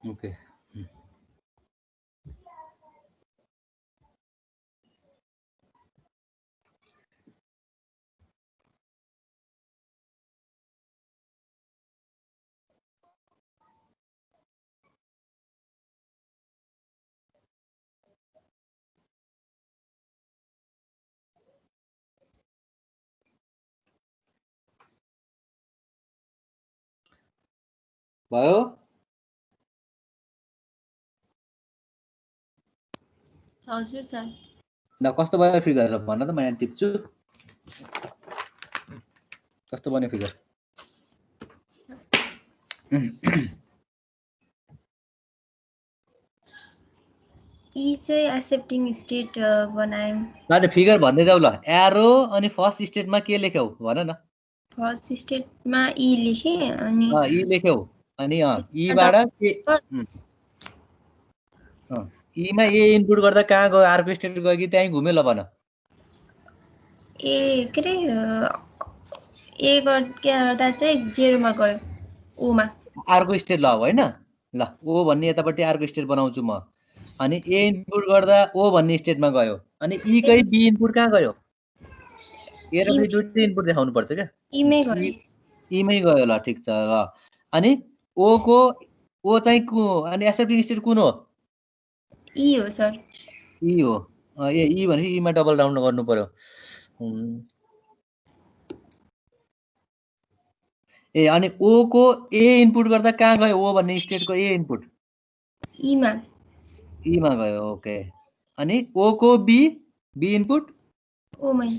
ओके भयो हजुर सर ल कस्तो भयो फिगर भन त म यहाँ टिप्छु कस्तो बन्यो फिगर ई चाहिँ एक्सेप्टिङ स्टेट बनायौँ ल फिगर भन्दै जाऊ ल एरो अनि फर्स्ट स्टेटमा के लेख्यौ भन न फर्स्ट स्टेटमा ई लेखेँ अनि ई लेख्यौ अनि त्यसमा ईबाट के ईमा ए इनपुट गर्दा कहाँ गयो अर्को स्टेट गयो कि त्यहीँ घुम्यो ल भन ए के अरे ए गर्दा चाहिँ 0 मा गयो ओमा अर्को स्टेट ल होइन ल ओ भन्ने यतापट्टि अर्को स्टेट बनाउँछु म अनि ए इनपुट गर्दा ओ भन्ने स्टेटमा गयो अनि ई कै बी इनपुट कहाँ गयो ए र बी दुईटै इनपुट देखाउनु पर्छ क्या ईमै गयो ईमै गयो ल ठिक छ ल अनि ओ को ओ चाहिँ अनि एक्सेप्टिङ स्टेट कुन हो ई हो सर ई हो ए ई भनेपछि ईमा डबल राउन्ड गर्नु पर्यो ए अनि ओ को ए इनपुट गर्दा कहाँ गयो ओ भन्ने स्टेटको ए इनपुट ईमा ईमा गयो ओके अनि ओ को बी इनपुट ओमै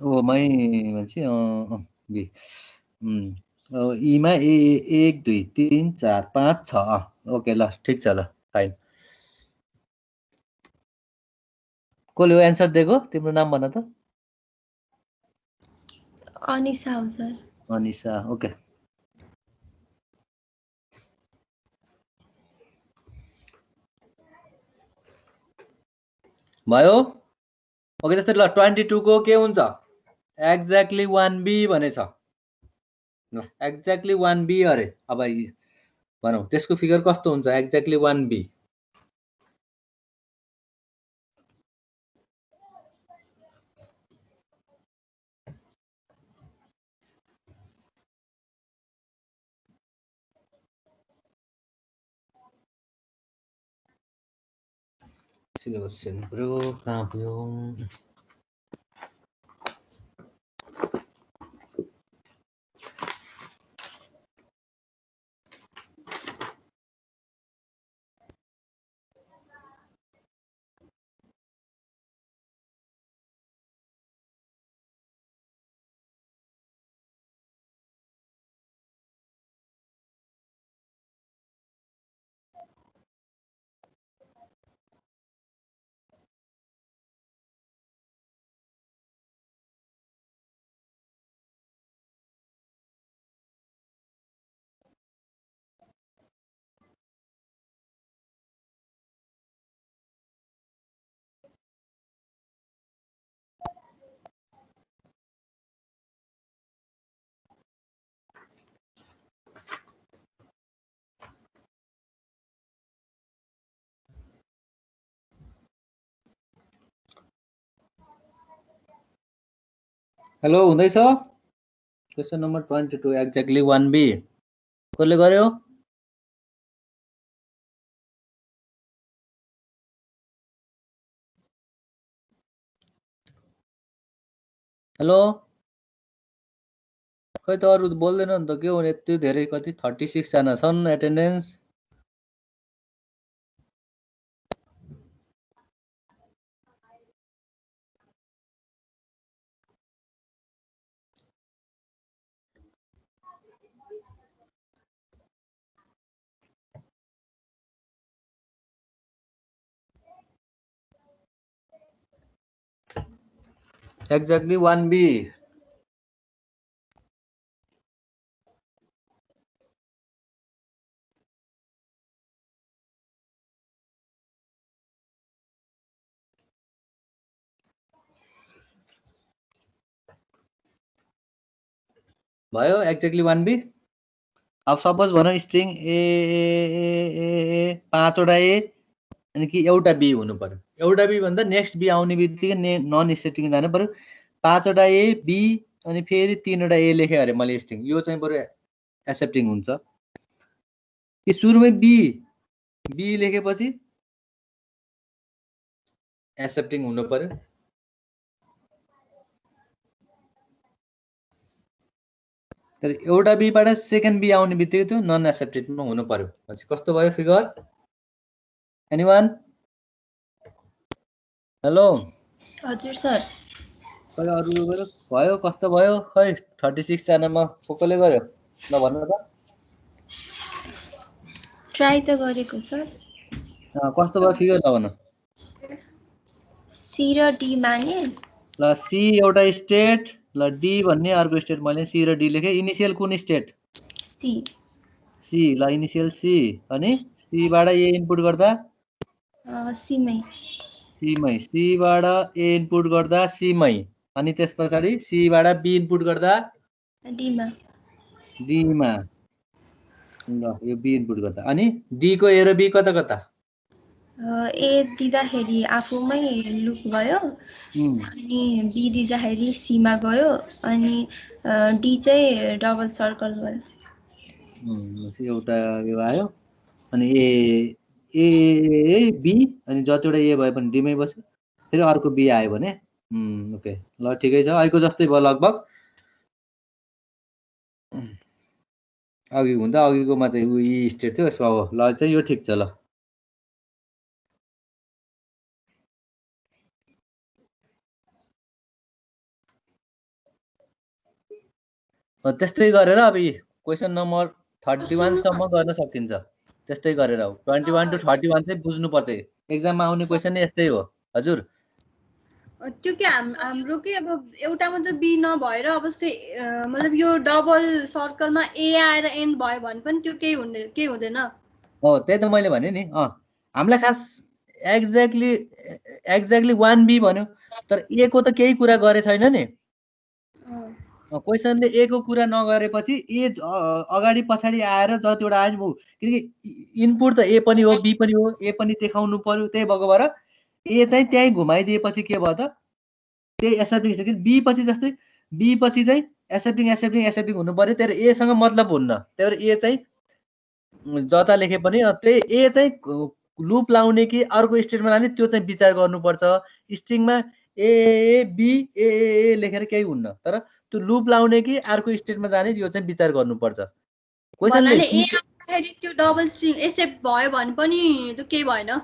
ओमै भनेपछि बी ईमा ए 1 2 3 4 5 6 ओके ल ठिक छ ल फाइन कसले एन्सर दिएको तिम्रो नाम भन त अनिसा हो सर अनिसा ओके भयो ओके जस्तै ल 22 को के हुन्छ एक्ज्याक्टली 1b भनेछ ल एक्ज्याक्टली 1b अरे अब भनौँ त्यसको फिगर कस्तो हुन्छ एक्ज्याक्टली 1b सिलेबस हेर्नु पर्यो कहाँ पुग्यो हेलो हुँदैछ क्वेशन नम्बर 22 एक्ज्याक्टली 1b कसले गर्यो हेलो खै त अरु बोल्दैन नि त के हो यति धेरै कति 36 जना छन् एटेन्डेन्स एक्ज्याक्टली 1b भयो एक्ज्याक्टली 1b अब सपोज भनौँ स्ट्रिङ ए 5 वटा ए अनि कि एउटा बी हुनु पर्यो एउटा बी भन्दा नेक्स्ट बी आउने बित्तिकै नन स्टेटिङ जानु पर्यो 5 वटा ए बी अनि फेरि 3 वटा ए लेखे अरे मैले स्ट्रिङ यो चाहिँ बरु एक्सेप्टिङ हुन्छ कि सुरुमै बी लेखेपछि एक्सेप्टिङ हुनु पर्यो तर एउटा बीबाट सेकेन्ड बी आउने बित्तिकै त्यो नन एक्सेप्टेडमा हुनु पर्यो भनेपछि कस्तो भयो फिगर एनीवन हेलो हजुर सर खै अरु भयो कस्तो भयो खै 36 जनामा कसले गर्यो ल भन्नु त ट्राई त गरेको सर कस्तो भयो फिगर नभन सी र डी माने ल सी एउटा स्टेट ल डी भन्ने अर्को स्टेट मैले सी र डी लेखे इनिशियल कुन स्टेट सी ल इनिशियल सी अनि सी बाट ए इनपुट गर्दा सीमै सी बाट ए इनपुट गर्दा सी मै अनि त्यसपछि सी बाट बी इनपुट गर्दा डी मा ल यो बी इनपुट गर्दा अनि डी को ए र बी कता कता ए दिँदाखेरि आफूमै लुप भयो अनि बी दिँदाखेरि सीमा गयो अनि डी चाहिँ डबल सर्कल भयो एउटा यो आयो अनि ए बी अनि जतिवटा ए भयो भने डीमै बस्यो फेरि अर्को बी आयो भने ओके ल ठिकै छ अहिलेको जस्तै भयो लगभग अघि हुँदा अघिकोमा चाहिँ यी स्टेट थियो यसमा हो ल चाहिँ यो ठिक छ ल त्यस्तै गरेर अब क्वेसन नम्बर 31 सम्म गर्न सकिन्छ त्यस्तै गरेर हो 21 to 31 चाहिँ बुझ्नुपर्छ एक्जाममा आउने क्वेसन नै यस्तै हो हजुर त्यो के हाम्रो के अब एउटा मात्र बी नभएर अब मतलब यो डबल सर्कलमा ए आएर एन भयो भने पनि त्यो केही हुँदैन हो त्यही त मैले भने नि हामीलाई खास एक्ज्याक्टली 1B भन्यो तर ए को त केही कुरा गरे छैन नि क्वेसनले ए को कुरा नगरेपछि ए अगाडि पछाडि आएर जतिवटा आयो किनकि इनपुट त ए पनि हो बी पनि हो ए पनि देखाउनु पर्यो त्यही भएको भएर ए चाहिँ त्यहीँ घुमाइदिएपछि के भयो त त्यही एक्सेप्टिङ छ कि बी पछि जस्तै बी पछि चाहिँ एक्सेप्टिङ हुनु पर्यो त्यही ए सँग मतलब हुन्न त्यही भएर ए चाहिँ जता लेखे पनि त्यही ए चाहिँ लुप लाउने कि अर्को स्टेटमा लाने त्यो चाहिँ विचार गर्नुपर्छ स्ट्रिङमा ए बी ए लेखेर केही हुन्न तर त्यो लुप लाउने कि अर्को स्टेटमा जाने यो चाहिँ विचार गर्नुपर्छ क्वेसनले ए आउँदाखेरि त्यो डबल स्ट्रिङ एक्सेप्ट भयो भने पनि त्यो केही भएन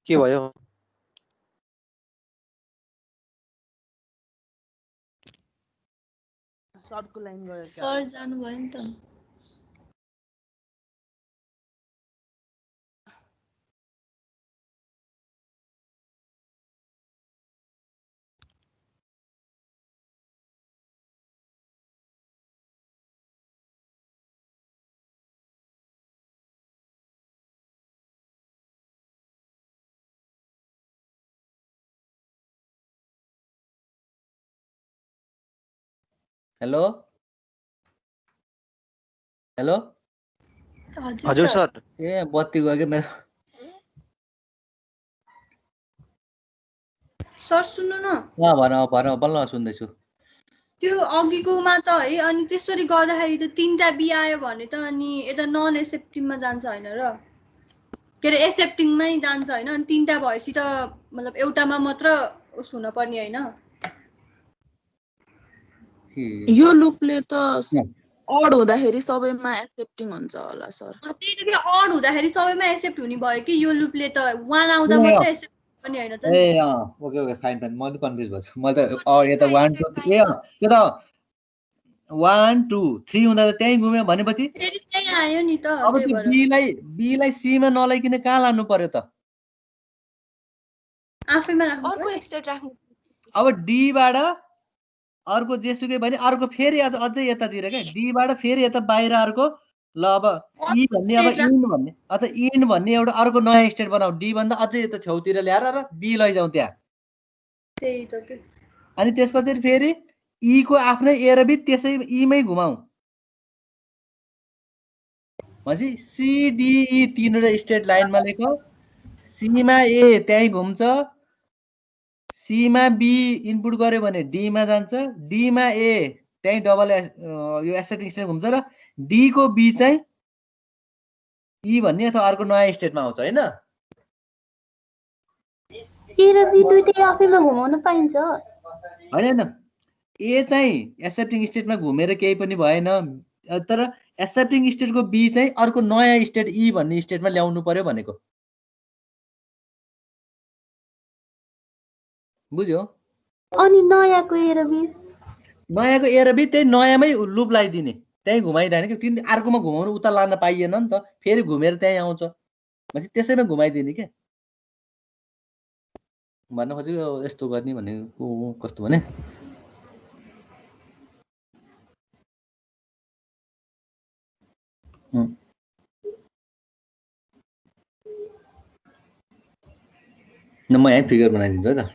के भयो सरको लाइन गयो सर जानु भयो नि त हेलो हेलो हजुर सर ए बत्ती गयो के मेरो सर सुन्नु न भन बल्ल सुन्दैछु त्यो अघिकोमा त है अनि त्यसरी गर्दाखेरि त तीनटा बी आयो भने त अनि यता नन एक्सेप्टिङमा जान्छ हैन र के रे एक्सेप्टिङमै जान्छ हैन अनि तीनटा भएपछि त मतलब एउटामा मात्र उस हुन पर्ने हैन यो लुपले त अड हुँदाखेरि सबैमा एक्सेप्टिङ हुन्छ होला सर त्यही त के अड हुँदाखेरि सबैमा एक्सेप्ट हुने भयो कि यो लुपले त 1 आउँदा मात्र एक्सेप्ट पनि हैन त ए ओके फाइन म त कन्फ्युज भछु म त यता 1 2 ए त्यो त 1 2 3 हुँदा त त्यही घुम्यो भनेपछि फेरि त्यही आयो नि त अब त्यो बी लाई सी मा नलाइकिन कहाँ लानु पर्यो त आफैमा राख्नु अर्को स्टेट राख्नु अब डी बाट अर्को जेसुकै भने अर्को फेरि अझै यतातिर के डी बाट फेरि यता बाहिर अर्को ल अब ई भन्ने अब इन भन्ने अथवा इन भन्ने एउटा अर्को नयाँ स्टेट बनाऊ डी भन्दा अझै यता छेउतिर ल्याएर र बी लैजाऊ त्यहाँ त्यही त के अनि त्यसपछि फेरि ई को आफ्नै ए र बी त्यसै ई मै घुमाऊ भनेपछि सी डी ई तीनवटा स्टेट लाइनमा लेख सी मा ए त्यही घुम्छ सी मा बी इनपुट गर्यो भने डी मा जान्छ डी मा ए त्यही डबल यो एक्सेप्टिङ स्टेट घुम्छ र डी को बी चाहिँ ई भन्ने अथवा अर्को नयाँ स्टेटमा आउँछ हैन ए र बी दुईटै आफैमा घुमाउन पाइन्छ हैन ए चाहिँ एक्सेप्टिङ स्टेटमा घुमेर केही पनि भएन तर एक्सेप्टिङ स्टेटको बी चाहिँ अर्को नयाँ स्टेट ई भन्ने स्टेटमा ल्याउनु पर्यो भनेको बुझ्यो अनि नयाँको ए र बी नयाँको ए र बी त्यही नयाँमै लुप लगाइदिने त्यही घुमाइदिने कि तिन अर्कोमा घुमाउनु उता लान पाइएन नि त फेरि घुमेर त्यही आउँछ भनेपछि त्यसैमा घुमाइदिने के भन्न खोजेको यस्तो गर्ने भनेको कस्तो भने न म यहाँ फिगर बनाइदिन्छु है त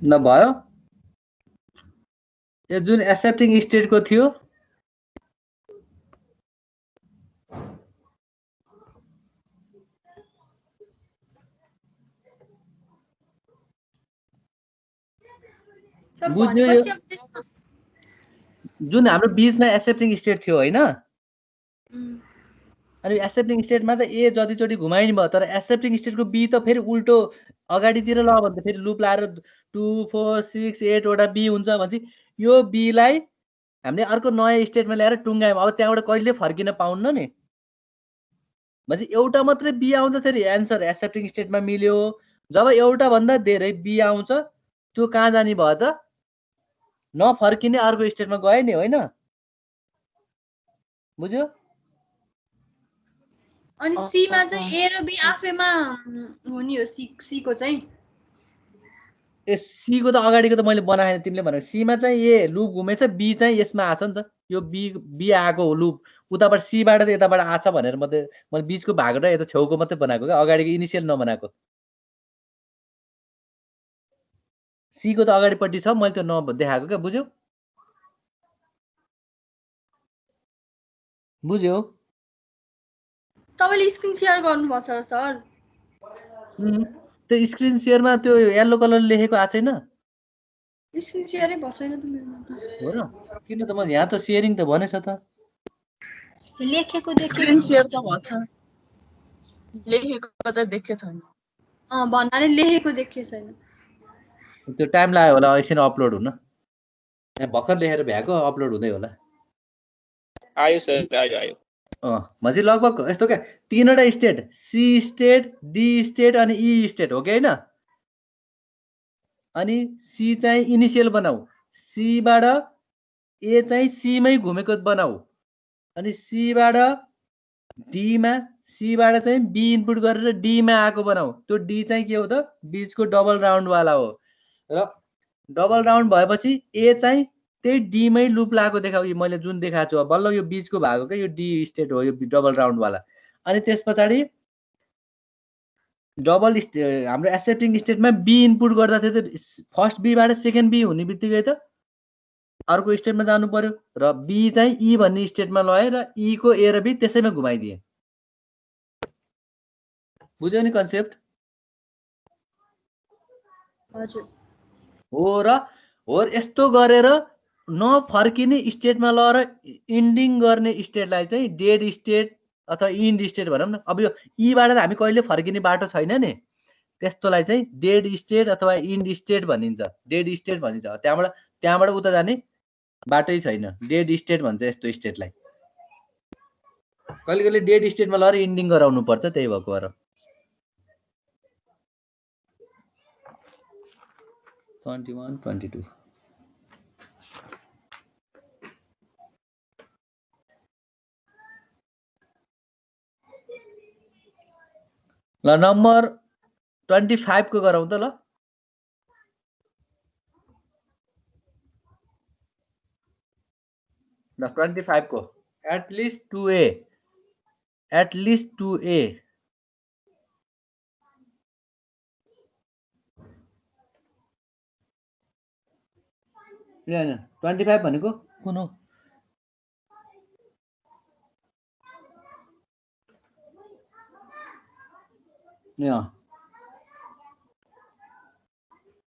न भयो यो जुन एक्सेप्टिङ स्टेटको थियो बुझ्यो यो जुन हाम्रो बीचमा एक्सेप्टिङ स्टेट थियो हैन अनि एक्सेप्टिङ स्टेटमा त ए जतिचोटि घुमाइनु भयो तर एक्सेप्टिङ स्टेटको बी त फेरि उल्टो अगाडितिर ल भने त फेरि लुप लाएर 2 4 6 8 वटा बी हुन्छ भनेपछि यो बी लाई हामीले अर्को नयाँ स्टेटमा ल्याएर टुङ्गायौं अब त्यहाँबाट कहिले फर्किन पाउन्न नि भनेपछि एउटा मात्रै बी आउँछ फेरि एन्सर एक्सेप्टिङ स्टेटमा मिल्यो जब एउटा भन्दा धेरै बी आउँछ त्यो कहाँ जाने भयो त नफर्किने अर्को स्टेटमा गयो नि होइन बुझ्यो अनि सी मा चाहिँ ए र बी आफैमा हो नि हो सी को चाहिँ ए सी को त अगाडिको त मैले बनाएन तिमीले भनेको सी मा चाहिँ ए लुप घुमेछ बी चाहिँ यसमा आछ नि त यो बी आएको हो लुप उताबाट सी बाट त यताबाट आछ भनेर मैले बीचको भाग र यता छेउको मात्रै बनाएको क्या अगाडिको इनिशियल नबनाएको सी को त अगाडिपट्टि छ मैले त्यो नदेखाएको क्या बुझ्यौ बुझ्यौ तपाईले स्क्रिन शेयर गर्नुपर्छ र सर त्यो स्क्रिन शेयरमा त्यो येलो कलर लेखेको आएको छैन स्क्रिन शेयरै भएन त मेरोमा त हो र किन त म यहाँ त शेयरिङ त भनेछ त लेखेको स्क्रिन शेयर त भन्छ लेखेको चाहिँ देखे छैन भन्नाले लेखेको देखे छैन त्यो टाइम लाग्यो होला एकछिन अपलोड हुन यहाँ भर्खर लेखेर भ्याएको अपलोड हुँदै होला आयो सर आयो भनेपछि लगभग यस्तो क्या तीनवटा state C state D state अनि ई स्टेट हो कि होइन अनि सी चाहिँ इनिशियल बनाऊ सीबाट ए चाहिँ सीमै घुमेको बनाऊ अनि सीबाट डीमा सीबाट चाहिँ बी इनपुट गरेर डीमा आएको बनाऊ त्यो डी चाहिँ के हो त बीचको डबल राउन्डवाला हो र डबल राउन्ड भएपछि ए चाहिँ त्यही डीमै लुप लागेको देखाऊ मैले जुन देखाएको छु बल्ल यो बीचको भाग हो क्या यो डी स्टेट हो यो डबल राउन्डवाला अनि त्यस पछाडि डबल हाम्रो एक्सेप्टिङ स्टेटमा बी इनपुट गर्दा थियो त फर्स्ट बीबाट सेकेन्ड बी हुने बित्तिकै त अर्को स्टेटमा जानु पर्यो र बी चाहिँ ई भन्ने स्टेटमा लए र ई को ए र बी त्यसैमा घुमाइदिए बुझ्यौ नि कन्सेप्ट हजुर हो यस्तो गरेर नफर्किने स्टेटमा लगेर इन्डिङ गर्ने स्टेटलाई चाहिँ डेड स्टेट अथवा इन्ड स्टेट भनौँ न अब यो ईबाट त हामी कहिले फर्किने बाटो छैन नि त्यस्तोलाई चाहिँ डेड स्टेट अथवा इन्ड स्टेट भनिन्छ डेड स्टेट भनिन्छ त्यहाँबाट उता जाने बाटै छैन डेड स्टेट भन्छ यस्तो स्टेटलाई कहिले कहिले डेड स्टेटमा लगेर इन्डिङ गराउनु पर्छ त्यही भएको भएर 21 22 ल नम्बर 25 को गरौँ त ल ल 25 को एटलिस्ट 2a हैन 25 भनेको कुन हो यहाँ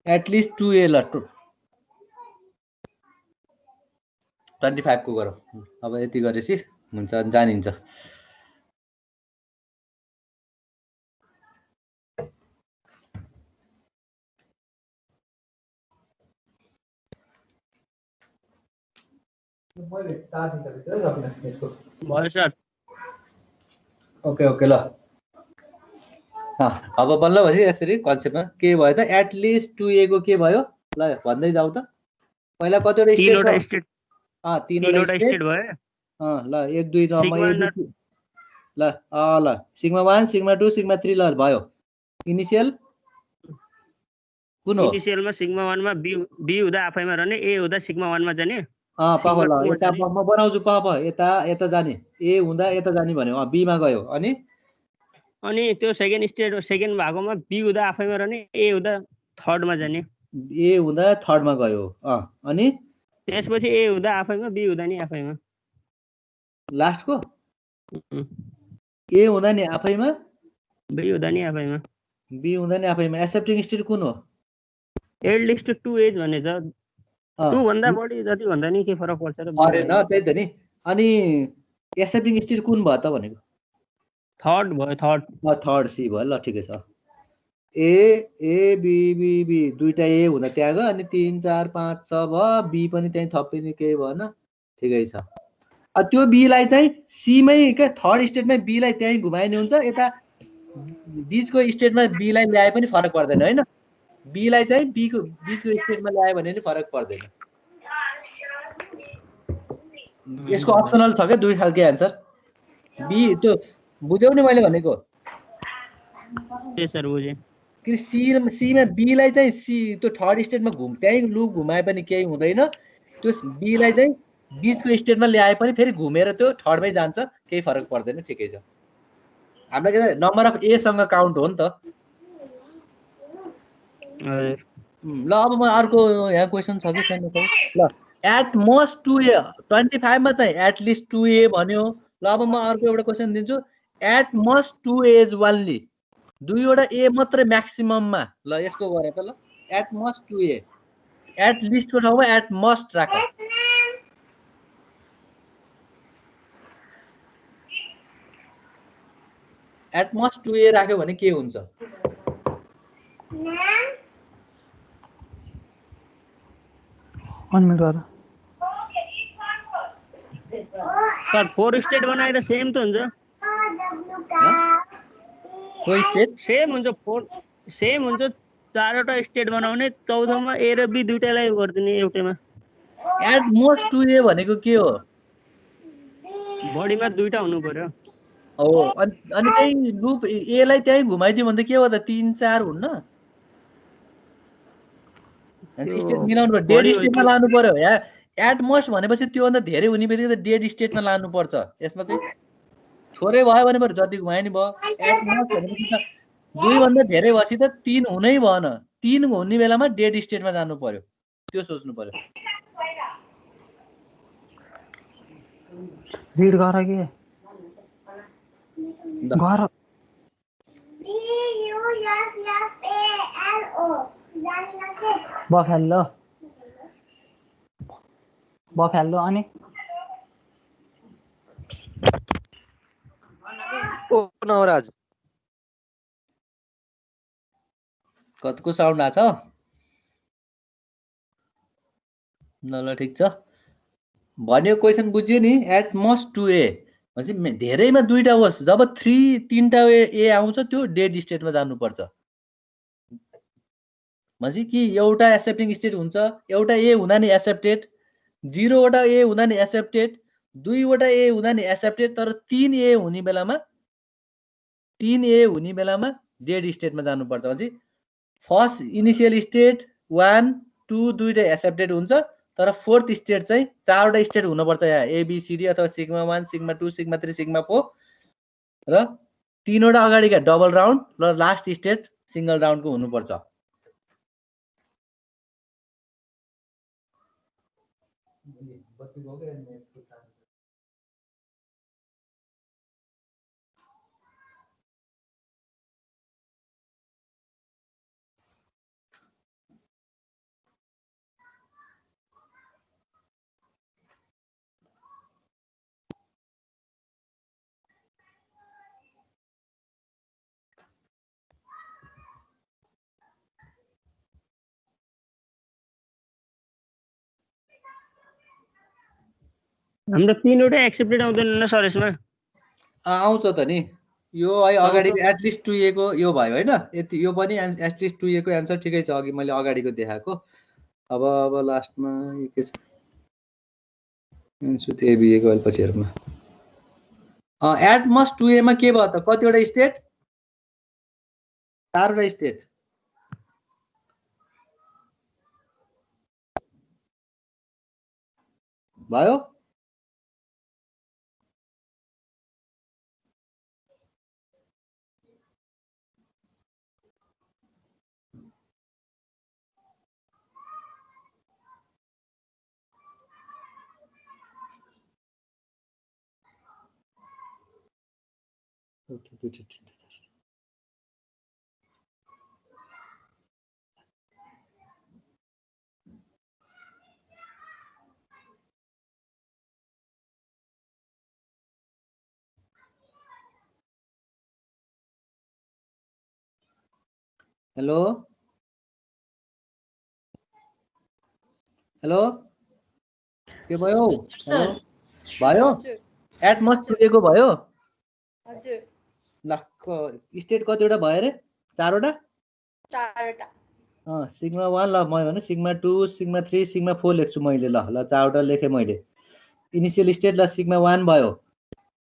एटलिस्ट 2a ल 25 को गरौँ अब यति गरेपछि हुन्छ जानिन्छ मैले स्टार्ट गरेको राख्न यसको भयो सर ओके ओके ल अब बल्ल भएपछि यसरी कन्सेप्टमा के भयो त एटलिस्ट 2a को के भयो ल भन्दै जाऊ त पहिला कतिवटा स्टेट तीनवटा स्टेट भयो ल 1 2 3 ल ल सिग्मा 1 सिग्मा 2 सिग्मा 3 ल भयो इनिशियल कुन हो इनिशियलमा सिग्मा 1 मा बी हुँदा आफैमा रहने ए हुँदा सिग्मा 1 मा जाने पाप ल यता म बनाउँछु पाप यता यता जाने ए हुँदा यता जाने भन्यो बी मा गयो अनि त्यो सेकेन्ड स्टेट सेकेन्ड भागमा बी हुँदा आफैमा रहने ए हुँदा थर्ड मा जाने ए हुँदा थर्ड मा गयो अनि त्यसपछि ए हुँदा आफैमा बी हुँदा नि आफैमा लास्ट को ए हुँदा नि आफैमा बी हुँदा नि आफैमा बी हुँदा नि आफैमा एक्सेप्टिङ स्टेट कुन हो एटलिस्ट 2 एज भन्ने छ 2 भन्दा बढी जति भन्दा नि के फरक पर्छ र अरे न त्यही त नि अनि एक्सेप्टिङ स्टेट कुन भयो त भनेको थर्ड भयो थर्ड सी भयो ल ठिकै छ ए बी बी बी दुईटा ए हुँदा त्यहाँ गयो अनि 3 4 5 6 भयो बी पनि त्यही थपिने केही भएन ठिकै छ त्यो बी लाई चाहिँ सी मै के थर्ड स्टेटमै बी लाई त्यही घुमाइने हुन्छ यता बीचको स्टेटमा बी लाई ल्याए पनि फरक पर्दैन हैन बी लाई चाहिँ बी को बीचको स्टेटमा ल्याए भने नि फरक पर्दैन यसको अप्सनल छ के दुई खालको आन्सर बी त्यो बुझ्यौ नि मैले भनेको ए सर बुझे कि सी मा बी लाई चाहिँ सी त्यो थर्ड स्टेटमा त्यही लुप घुमाए पनि केही हुँदैन त्यो बी लाई चाहिँ बीचको स्टेटमा ल्याए पनि फेरि घुमेर त्यो थर्डमै जान्छ केही फरक पर्दैन ठिकै छ हाम्रो के नम्बर अफ ए सँग काउन्ट हो नि त ल अब म अर्को यहाँ क्वेशन छ कि छैन ल एट मोस्ट 2a 25 मा चाहिँ एटलिस्ट 2a भन्यो ल अब म अर्को एउटा क्वेशन दिन्छु at most 2a is only दुईवटा ए मात्रै म्याक्सिमममा ल यसको गरे त ल at most 2a at least को ठाउँमा एट मोस्ट राख एट मोस्ट 2a राख्यो भने के हुन्छ सर 4 स्टेट बनाएर सेम त हुन्छ को स्टेट सेम हुन्छ 4 सेम हुन्छ चारवटा स्टेट बनाउने चौथोमा ए र बी दुईटालाई गर्दिने एउटैमा एट मोस्ट 2a भनेको के हो बडीमा दुईटा हुनु पर्यो हो अनि त्यही लुप ए लाई त्यही घुमाइदियो भने त के हो त 3 4 हुन्न स्टेट मिलाउनु पर्यो डेड स्टेटमा लानु पर्यो या एट मोस्ट भनेपछि त्यो भन्दा धेरै हुने बित्तिकै त डेड स्टेटमा लानु पर्छ यसमा चाहिँ थोरै भयो भने बरु जति घुमाए नि भयो एट मोस्ट भनेपछि त 2 भन्दा धेरै भएपछि त 3 हुनै भएन 3 हुने बेलामा डेड स्टेटमा जानु पर्यो त्यो सोच्नु पर्यो रीड गर के गर बफेल्लो अनि ओ नवराज कतको साउन्ड आछ ल ठीक छ भन्यो क्वेशन बुझ्यो नि एट मोस्ट 2a भनेपछि धेरैमा दुईटा होस् जब 3टा ए आउँछ त्यो डेड स्टेटमा जानुपर्छ भनेपछि कि एउटा एक्सेप्टिङ स्टेट हुन्छ एउटा ए हुँदा नि एक्सेप्टेड 0 वटा ए हुँदा नि एक्सेप्टेड 2 वटा ए हुँदा नि एक्सेप्टेड तर 3 ए हुने बेलामा डेड स्टेटमा जानुपर्छ भनेपछि फर्स्ट इनिशियल स्टेट 1 2 दुईटा एक्सेप्टेड हुन्छ तर फोर्थ स्टेट चाहिँ चारवटा स्टेट हुनुपर्छ यहाँ एबीसीडी अथवा सिग्मा 1 सिग्मा 2 सिग्मा 3 सिग्मा 4 र तीनवटा अगाडिका डबल राउन्ड र लास्ट स्टेट सिंगल राउन्डको हुनुपर्छ हाम्रो तीनवटै एक्सेप्टेड आउँदैन न सर यसमा आउँछ त नि यो है अगाडिको एटलिस्ट 2A को यो भयो हैन यति यो पनि एटलिस्ट 2A को एन्सर ठिकै छ अघि मैले अगाडिको देखाएको अब लास्टमा यो के छ एन्सर त्यो BA को पछि हेरौँ न एट मस्ट 2A मा के भयो त कतिवटा स्टेट 4वटा स्टेट भयो हेलो हेलो के भयो हेलो भयो एट मस्ट 2A को भयो हजुर ल स्टेट कतिवटा भयो रे 4वटा 4वटा सिग्मा 1 ल म भने सिग्मा 2 सिग्मा 3 सिग्मा 4 लेख्छु मैले ल 4वटा लेखेँ मैले इनिशियल स्टेट ल सिग्मा 1 भयो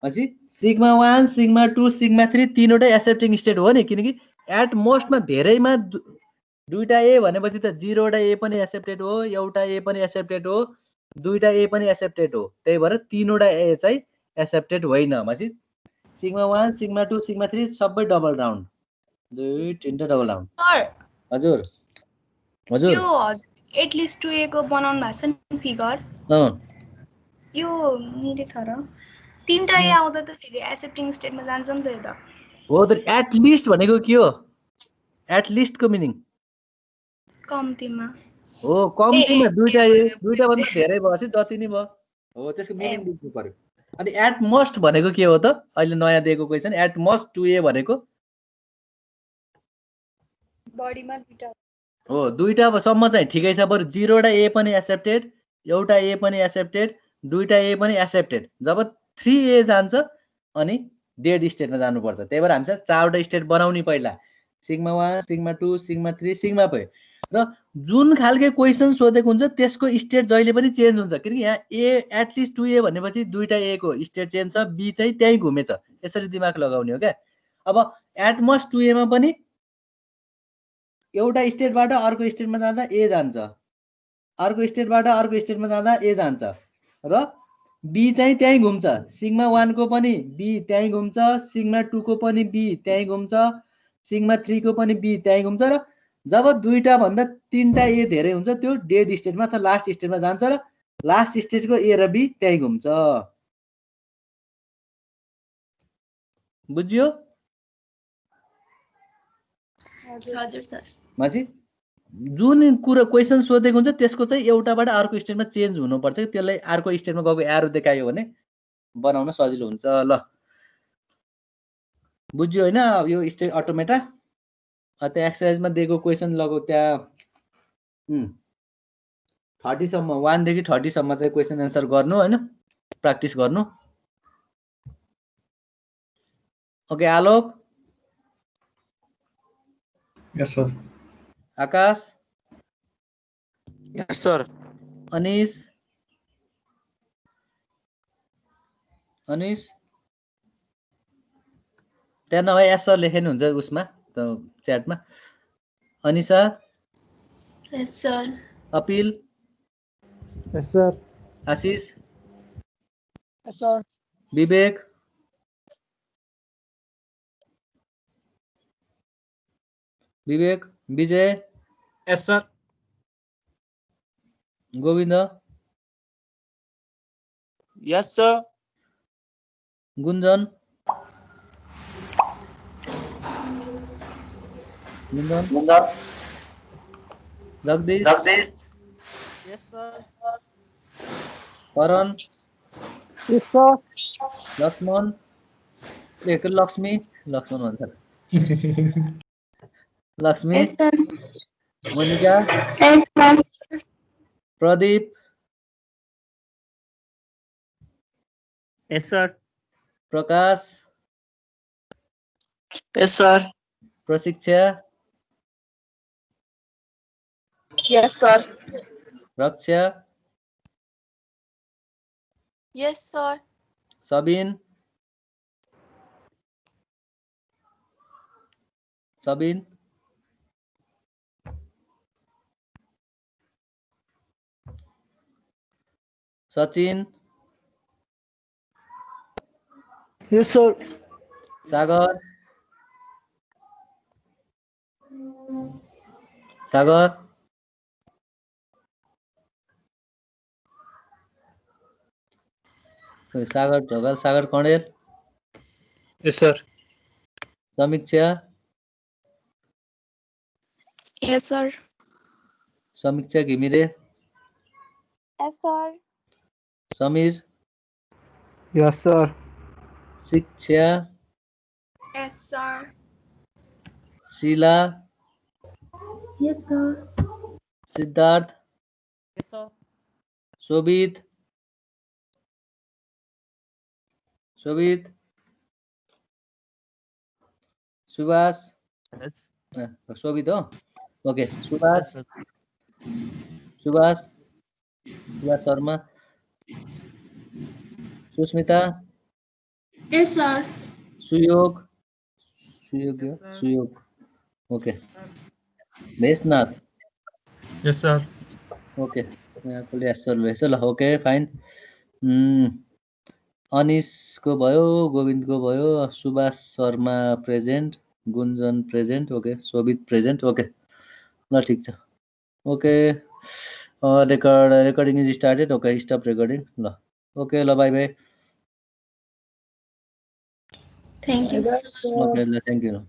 पछि सिग्मा 1 सिग्मा 2 सिग्मा 3 तीनवटै एक्सेप्टिङ स्टेट हो नि किनकि एट मोस्टमा धेरैमा दुईटा ए भनेपछि त 0वटा ए पनि एक्सेप्टेड हो एउटा ए पनि एक्सेप्टेड हो दुईटा ए पनि एक्सेप्टेड हो त्यही भएर तीनवटा ए चाहिँ एक्सेप्टेड होइन पछि सिग्मा 1 सिग्मा 2 सिग्मा 3 सबै डबल राउन्ड दुई तीनटा डबल राउन्ड सर हजुर हजुर यो हजुर एटलिस्ट 2A को बनाउनु भएको छ नि फिगर यो निरे छ र तीनटा ए आउँदा त फेरि एक्सेप्टिङ स्टेटमा जान्छ नि त यो त हो त एट लिस्ट भनेको के हो एट लिस्ट को मिनिङ कम्तीमा हो कम्तीमा दुईटा ए दुईटा भन्दा धेरै भएपछि जति नै भयो हो त्यसको मिनिङ बुझ्नु पर्यो अनि एट मोस्ट भनेको के हो त अहिले नयाँ दिएको क्वेशन एट मोस्ट 2A भनेको बडीमा दुईटा हो दुईटा सम्म चाहिँ ठिकै छ बरु 0वटा ए पनि एक्सेप्टेड एउटा ए पनि एक्सेप्टेड दुईटा ए पनि एक्सेप्टेड जब 3A जान्छ अनि डेड स्टेटमा जानुपर्छ त्यही भएर हामीसँग 4वटा स्टेट बनाउने पहिला सिग्मा 1 सिग्मा 2 सिग्मा 3 सिग्मा भयो र जुन खालको क्वेशन सोधेको हुन्छ त्यसको स्टेट जहिले पनि चेन्ज हुन्छ किनकि यहाँ ए एटलिस्ट 2A भनेपछि दुईटा ए को स्टेट चेन्ज छ बी चाहिँ त्यही घुमेछ यसरी दिमाग लगाउने हो क्या अब एट मोस्ट 2A मा पनि एउटा स्टेटबाट अर्को स्टेटमा जाँदा ए जान्छ अर्को स्टेटबाट अर्को स्टेटमा जाँदा ए जान्छ र बी चाहिँ त्यही घुम्छ सिग्मा 1 को पनि बी त्यही घुम्छ सिग्मा 2 को पनि बी त्यही घुम्छ सिग्मा 3 को पनि बी त्यही घुम्छ र जब दुईटा भन्दा तीनटा ए धेरै हुन्छ त्यो डेड स्टेटमा अथवा लास्ट स्टेटमा जान्छ र लास्ट स्टेटको ए र बी त्यही घुम्छ बुझ्यो हजुर सर माथि जुन कुरा क्वेशन सोधेको हुन्छ त्यसको चाहिँ एउटाबाट अर्को स्टेटमा चेन्ज हुनुपर्छ त्यसलाई अर्को स्टेटमा गएको एरो देखायो भने बनाउन सजिलो हुन्छ ल बुझ्यो हैन यो स्टेट अटोमेटा त्यो एक्सरसाइजमा दिएको क्वेशन लगो त्यहाँ 30 सम्म 1 देखि 30 सम्म चाहिँ क्वेशन एन्सर गर्नु हैन प्र्याक्टिस गर्नु okay Alok yes sir Akash yes sir Anish Anish त्यहाँ नभए एस सर लेखेन हुन्छ उसमा त च्याटमा Anisha yes sir Apil yes sir Ashish yes sir Vivek Vivek Vijay yes sir Govind Yes, sir. Gunjan. Gunjan. Jagdish. Yes, sir. Karan. Yes, sir. Lakshman. Lakshmi. Lakshman answer. Lakshmi. Yes, sir. Monica. Yes, sir. Pradeep. Yes, sir. Prakash. Yes, sir. Prasiksha. Yes, sir. Raksha. Yes, sir. Sabin. Sabin. Sachin. Yes, sir. Sagar. Sagar. Sagar Jogal. Sagar Kondel. Yes, sir. Samiksha. Yes, sir. Samiksha Gimire. Yes, sir. Samir. Yes, sir. Shiksha. Yes, sir. Sheila. Yes, sir. Siddharth. Yes, sir. Shobit. Shobit. Subhas. Yes. Shobit, oh? Okay. Yes, Subhas. sir. Subhas. Subhas Sharma. Susmita. Yes, sir. Suyog. Suyog. Yes, sir. Suyog. Okay. Vesnath. Yes, sir. Okay. Okay, fine. अनिसको भयो, गोविन्दको भयो, सुभाष शर्मा प्रेजेन्ट, गुन्जन प्रेजेन्ट, ओके, शोभित प्रेजेन्ट, ओके, ल ठिक छ, okay, recording is started, okay, stop recording, ल, ओके, ल, by by, Thank you, sir. Okay, ल, थ्याङ्क यू।